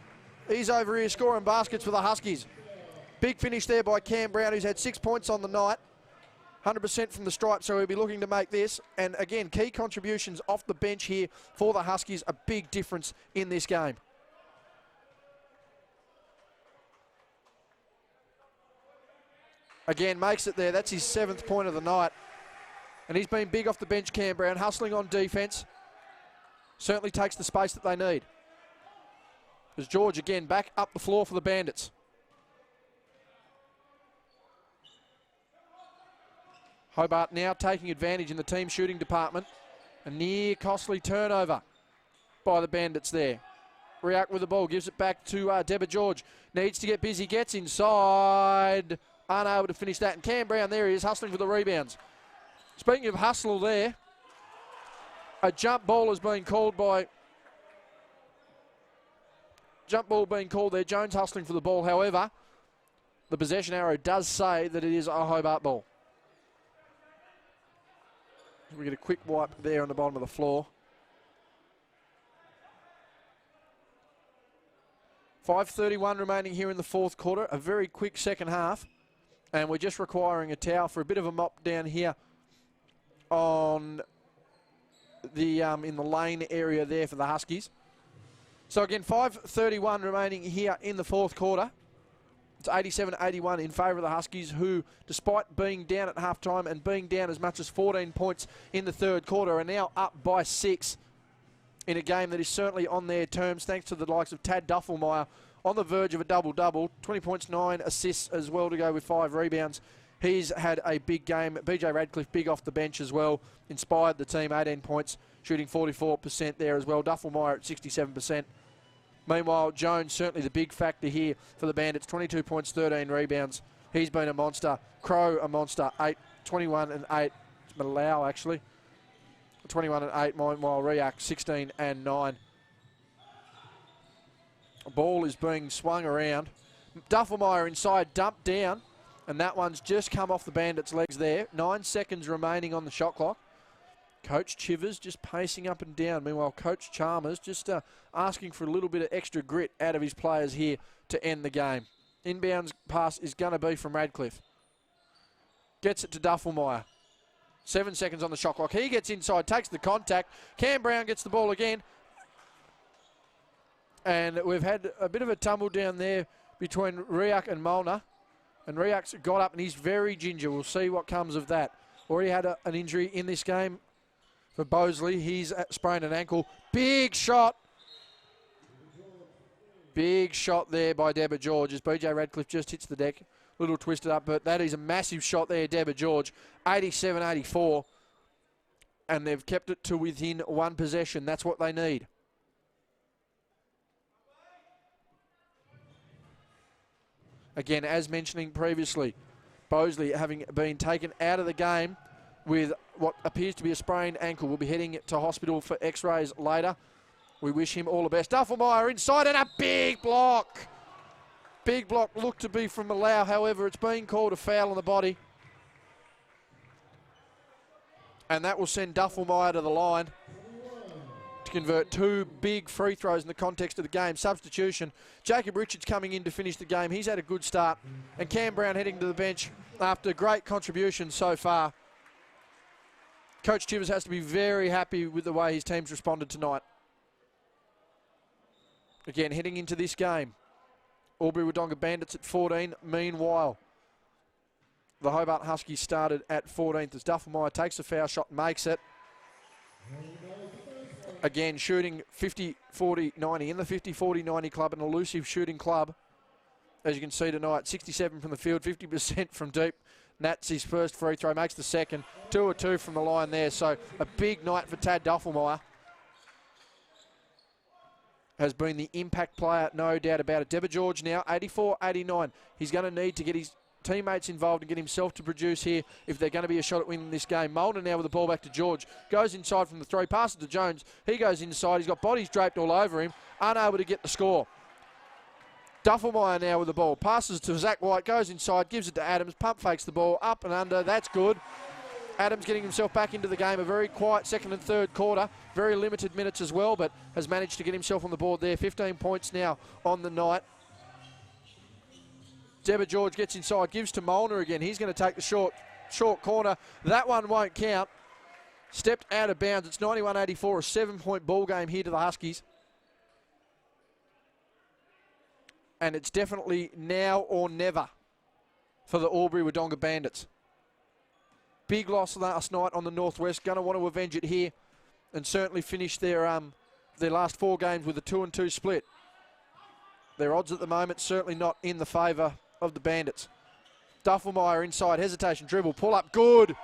Speaker 1: he's over here scoring baskets for the Huskies. Big finish there by Cam Brown, who's had 6 points on the night. 100% from the stripe, so he'll be looking to make this. And again, key contributions off the bench here for the Huskies. A big difference in this game. Again, makes it there. That's his 7th point of the night. And he's been big off the bench, Cam Brown, hustling on defence. Certainly takes the space that they need. As George, again, back up the floor for the Bandits. Hobart now taking advantage in the team shooting department. A near costly turnover by the Bandits there. Riak with the ball, gives it back to Deborah George. Needs to get busy, gets inside. Unable to finish that. And Cam Brown, there he is, hustling for the rebounds. Speaking of hustle there, a jump ball has been called by... Jump ball being called there. Jones hustling for the ball. However, the possession arrow does say that it is a Hobart ball. We get a quick wipe there on the bottom of the floor. 5:31 remaining here in the 4th quarter. A very quick second half. And we're just requiring a towel for a bit of a mop down here on the in the lane area there for the Huskies. So again, 5:31 remaining here in the 4th quarter. It's 87-81 in favour of the Huskies, who, despite being down at halftime and being down as much as 14 points in the 3rd quarter, are now up by 6 in a game that is certainly on their terms, thanks to the likes of Tad Duffelmeyer on the verge of a double-double. 20 points, 9 assists as well to go with 5 rebounds. He's had a big game. BJ Radcliffe big off the bench as well. Inspired the team, 18 points, shooting 44% there as well. Duffelmeyer at 67%. Meanwhile, Jones, certainly the big factor here for the Bandits. 22 points, 13 rebounds. He's been a monster. Crow, a monster. 21 and 8. Malau, actually. 21 and 8. Meanwhile, Riak, 16 and 9. Ball is being swung around. Duffelmeyer inside, dumped down. And that one's just come off the Bandits' legs there. 9 seconds remaining on the shot clock. Coach Chivers just pacing up and down. Meanwhile, Coach Chalmers just asking for a little bit of extra grit out of his players here to end the game. Inbounds pass is going to be from Radcliffe. Gets it to Duffelmeyer. 7 seconds on the shot clock. He gets inside, takes the contact. Cam Brown gets the ball again. And we've had a bit of a tumble down there between Riak and Molnar. And Riak's got up and he's very ginger. We'll see what comes of that. Already had an injury in this game for Bosley. He's sprained an ankle. Big shot. Big shot there by Deborah George as BJ Radcliffe just hits the deck. Little twisted up, but that is a massive shot there, Deborah George. 87-84. And they've kept it to within one possession. That's what they need. Again, as mentioning previously, Bosley having been taken out of the game with what appears to be a sprained ankle. Will be heading to hospital for x-rays later. We wish him all the best. Duffelmeyer inside and a big block. Big block looked to be from Malau. However, it's been called a foul on the body. And that will send Duffelmeyer to the line to convert 2 big free throws in the context of the game. Substitution. Jacob Richards coming in to finish the game. He's had a good start. And Cam Brown heading to the bench after great contributions so far. Coach Chivers has to be very happy with the way his team's responded tonight. Again, heading into this game, Albury Wodonga Bandits at 14. Meanwhile, the Hobart Huskies started at 14th as Duffelmeyer takes a foul shot, makes it. Again, shooting 50-40-90 in the 50-40-90 club, an elusive shooting club. As you can see tonight, 67 from the field, 50% from deep. Nats his first free throw, makes the second. 2 or 2 from the line there, so a big night for Tad Duffelmeyer. Has been the impact player, no doubt about it. Deborah George now, 84-89. He's going to need to get his teammates involved and get himself to produce here if they're going to be a shot at winning this game. Molnar now with the ball back to George. Goes inside from the 3, passes to Jones. He goes inside. He's got bodies draped all over him. Unable to get the score. Duffelmeyer now with the ball. Passes to Zach White. Goes inside. Gives it to Adams. Pump fakes the ball. Up and under. That's good. Adams getting himself back into the game. A very quiet second and third quarter. Very limited minutes as well, but has managed to get himself on the board there. 15 points now on the night. Deborah George gets inside, gives to Molnar again. He's going to take the short corner. That one won't count. Stepped out of bounds. It's 91-84, a 7-point ball game here to the Huskies. And it's definitely now or never for the Albury Wodonga Bandits. Big loss last night on the Northwest. Going to want to avenge it here and certainly finish their last 4 games with a 2-2 split. Their odds at the moment certainly not in the favour of the Bandits. Duffelmeyer inside, hesitation, dribble, pull up, good.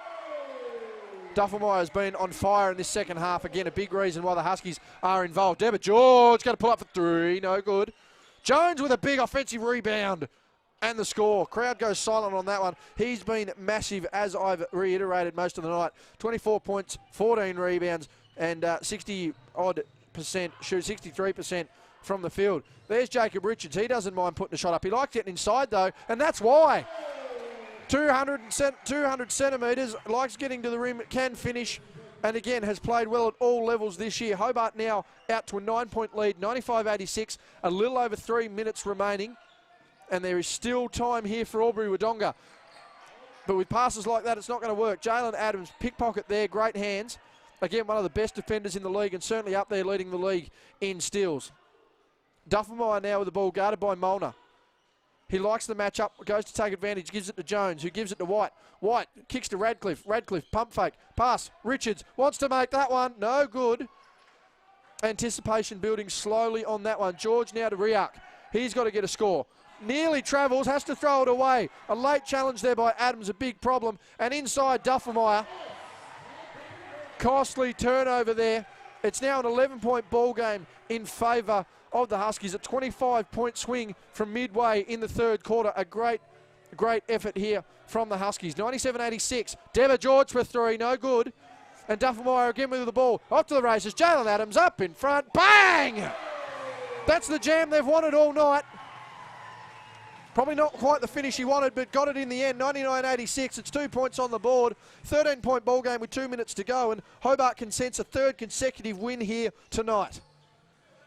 Speaker 1: Duffelmeyer has been on fire in this second half. Again, a big reason why the Huskies are involved. Deborah George going to pull up for 3, no good. Jones with a big offensive rebound. And the score. Crowd goes silent on that one. He's been massive, as I've reiterated most of the night. 24 points, 14 rebounds, and 60-odd%, shoot 63% from the field. There's Jacob Richards. He doesn't mind putting a shot up. He likes getting inside, though, and that's why. 200 centimetres, likes getting to the rim, can finish, and again has played well at all levels this year. Hobart now out to a 9-point lead, 95-86, a little over 3 minutes remaining. And there is still time here for Albury Wodonga. But with passes like that, it's not going to work. Jalen Adams, pickpocket there, great hands. Again, one of the best defenders in the league and certainly up there leading the league in steals. Duffelmeyer now with the ball, guarded by Molnar. He likes the matchup, goes to take advantage, gives it to Jones, who gives it to White. White kicks to Radcliffe. Radcliffe, pump fake, pass. Richards wants to make that one. No good. Anticipation building slowly on that one. George now to Riak. He's got to get a score. Nearly travels, has to throw it away. A late challenge there by Adams, a big problem. And inside Duffelmeyer. Costly turnover there. It's now an 11-point ball game in favour of the Huskies. A 25-point swing from midway in the third quarter. A great effort here from the Huskies. 97-86. Deborah George for 3, no good. And Duffelmeyer again with the ball. Off to the races. Jalen Adams up in front. Bang! That's the jam they've wanted all night. Probably not quite the finish he wanted, but got it in the end. 99-86. It's 2 points on the board. 13-point ball game with 2 minutes to go, and Hobart can sense a 3rd consecutive win here tonight.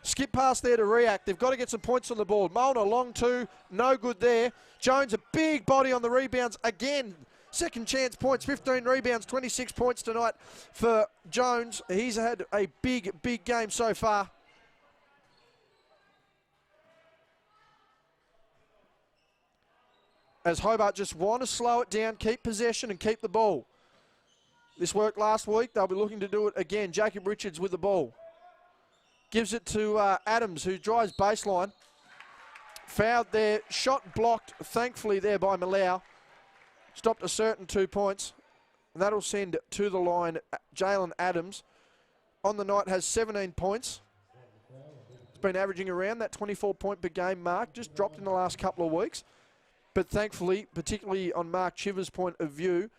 Speaker 1: Skip pass there to Riak. They've got to get some points on the board. Molnar, long 2, no good there. Jones, a big body on the rebounds again. Second chance points, 15 rebounds, 26 points tonight for Jones. He's had a big game so far. As Hobart just want to slow it down, keep possession and keep the ball. This worked last week. They'll be looking to do it again. Jacob Richards with the ball. Gives it to Adams, who drives baseline. Fouled there. Shot blocked, thankfully, there by Malau. Stopped a certain 2 points. And that'll send to the line Jalen Adams. On the night has 17 points. It's been averaging around that 24-point per game mark. Just dropped in the last couple of weeks. But thankfully, particularly on Mark Chiver's point of view,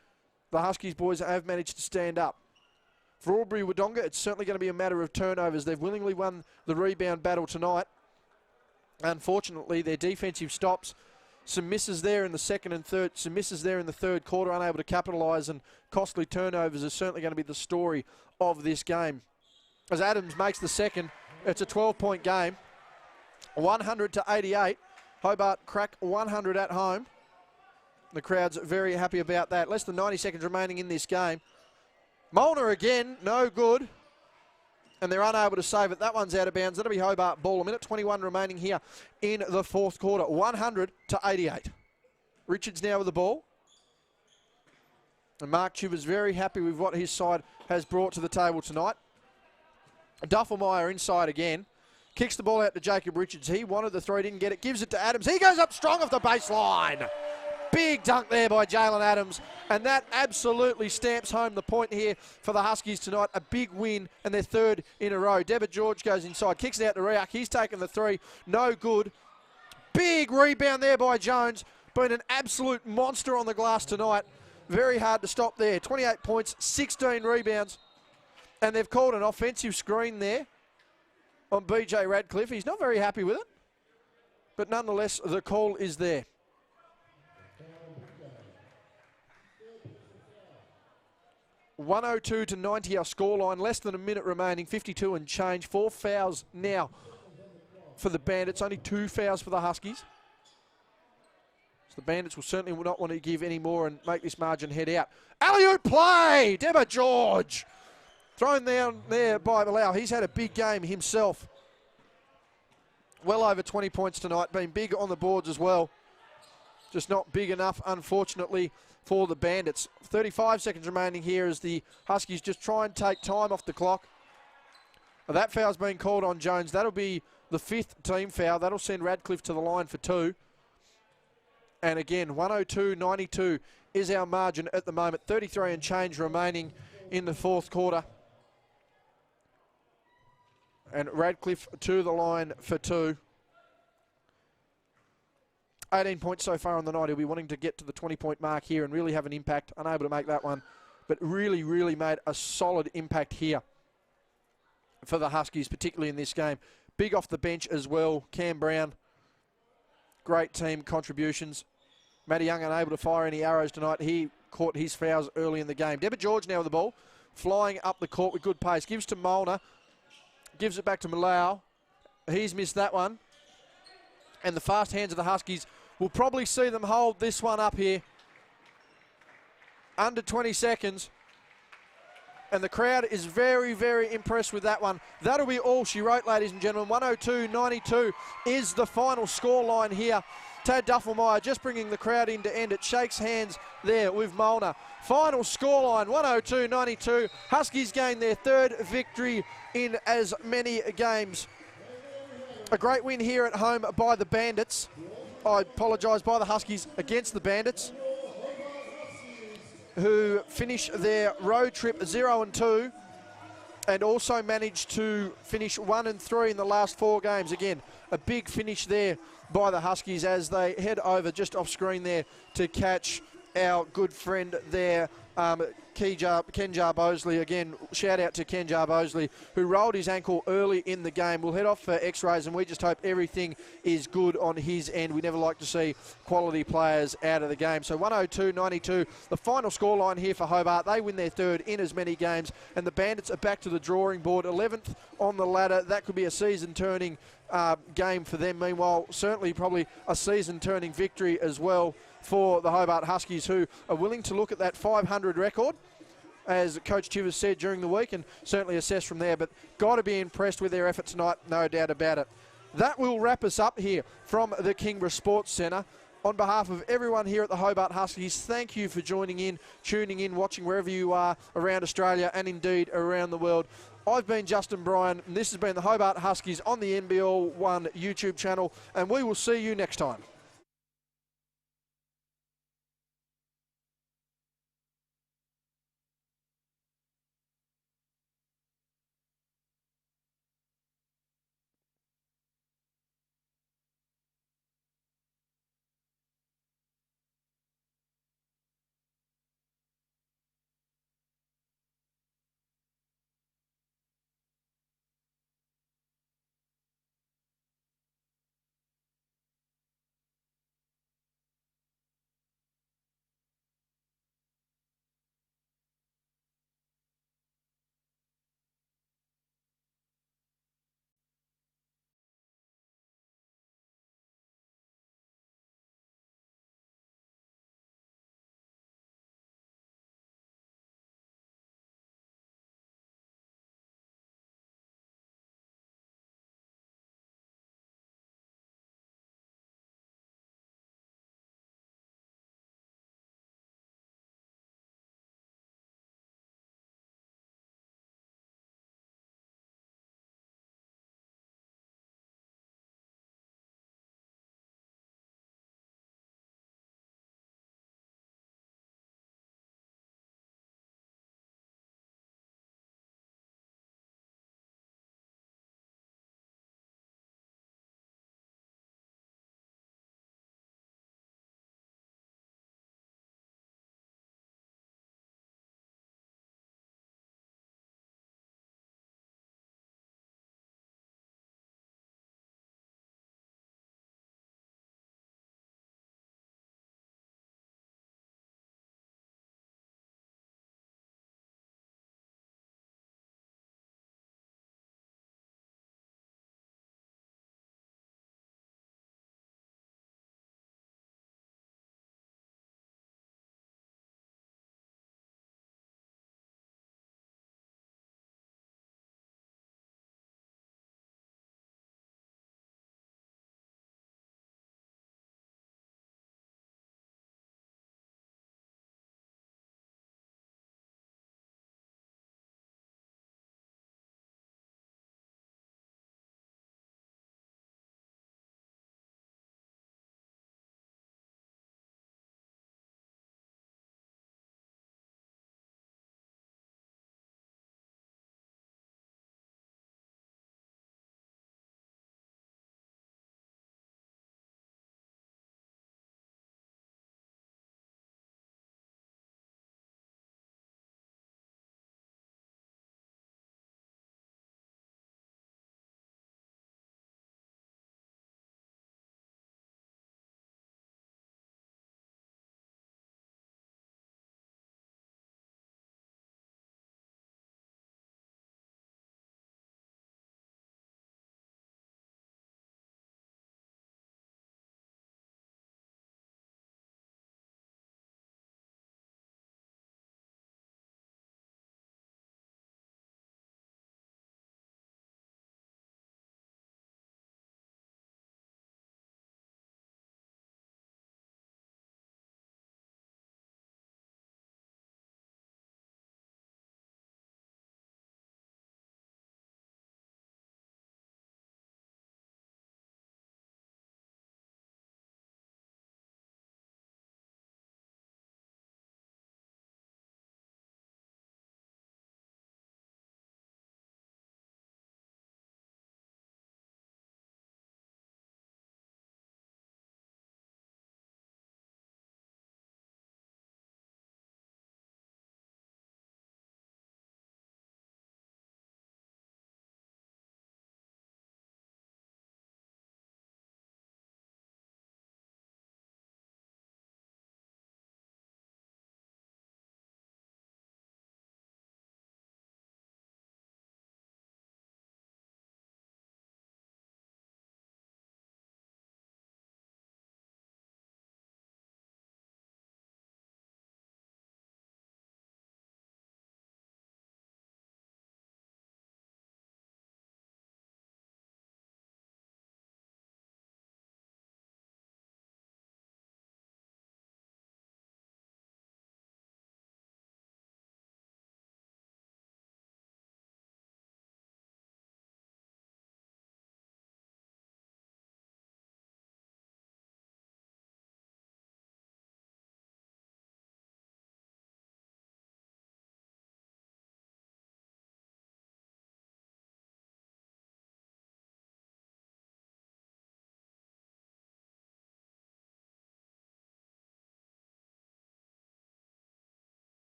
Speaker 1: the Huskies boys have managed to stand up. For Albury Wodonga, it's certainly going to be a matter of turnovers. They've willingly won the rebound battle tonight. Unfortunately, their defensive stops, some misses there in the second and third, some misses there in the third quarter, unable to capitalise, and costly turnovers is certainly going to be the story of this game. As Adams makes the second, it's a 12-point game, 100-88. Hobart crack 100 at home. The crowd's very happy about that. Less than 90 seconds remaining in this game. Molnar again, no good. And they're unable to save it. That one's out of bounds. That'll be Hobart ball. A minute 21 remaining here in the fourth quarter. 100-88. Richards now with the ball. And Mark Chiver's very happy with what his side has brought to the table tonight. Duffelmeyer inside again. Kicks the ball out to Jacob Richards. He wanted the three, didn't get it. Gives it to Adams. He goes up strong off the baseline. Big dunk there by Jalen Adams. And that absolutely stamps home the point here for the Huskies tonight. A big win and their third in a row. Deborah George goes inside. Kicks it out to Riak. He's taken the three. No good. Big rebound there by Jones. Been an absolute monster on the glass tonight. Very hard to stop there. 28 points, 16 rebounds. And they've called an offensive screen there on BJ Radcliffe. He's not very happy with it. But nonetheless, the call is there. (102-90) our scoreline. Less than a minute remaining. 52 and change. 4 fouls now for the Bandits. Only 2 fouls for the Huskies. So the Bandits will certainly not want to give any more and make this margin head out. Alley-oop play! Deborah George. Thrown down there by Malau. He's had a big game himself. Well over 20 points tonight. Been big on the boards as well. Just not big enough, unfortunately, for the Bandits. 35 seconds remaining here as the Huskies just try and take time off the clock. That foul's been called on Jones. That'll be the 5th team foul. That'll send Radcliffe to the line for 2. And again, 102-92 is our margin at the moment. 33 and change remaining in the fourth quarter. And Radcliffe to the line for 2. 18 points so far on the night. He'll be wanting to get to the 20-point mark here and really have an impact. Unable to make that one, but really, really made a solid impact here for the Huskies, particularly in this game. Big off the bench as well. Cam Brown, great team contributions. Matty Young unable to fire any arrows tonight. He caught his fouls early in the game. Deborah George now with the ball, flying up the court with good pace. Gives to Molnar. Gives it back to Malau. He's missed that one. And the fast hands of the Huskies will probably see them hold this one up here. Under 20 seconds. And the crowd is very, very impressed with that one. That'll be all she wrote, ladies and gentlemen. 102-92 is the final scoreline here. Tad Duffelmeyer just bringing the crowd in to end it. Shakes hands there with Molnar. Final scoreline, 102-92. Huskies gain their 3rd victory in as many games. A great win here at home by the Bandits. I apologise, by the Huskies against the Bandits, who finish their road trip 0-2 and also managed to finish 1-3 in the last 4 games. Again, a big finish there by the Huskies as they head over just off screen there to catch our good friend there, Kenjar Bosley. Again, shout out to Kenjar Bosley, who rolled his ankle early in the game. We'll head off for x-rays, and we just hope everything is good on his end. We never like to see quality players out of the game. So 102-92, the final scoreline here for Hobart. They win their 3rd in as many games, and the Bandits are back to the drawing board. 11th on the ladder. That could be a season-turning game for them. Meanwhile, certainly probably a season-turning victory as well for the Hobart Huskies, who are willing to look at that 500 record, as Coach Chivers said during the week, and certainly assess from there. But got to be impressed with their effort tonight, no doubt about it. That will wrap us up here from the Kingborough Sports Centre. On behalf of everyone here at the Hobart Huskies, thank you for joining in, tuning in, watching wherever you are around Australia and indeed around the world. I've been Justin Bryan, and this has been the Hobart Huskies on the NBL1 YouTube channel, and we will see you next time.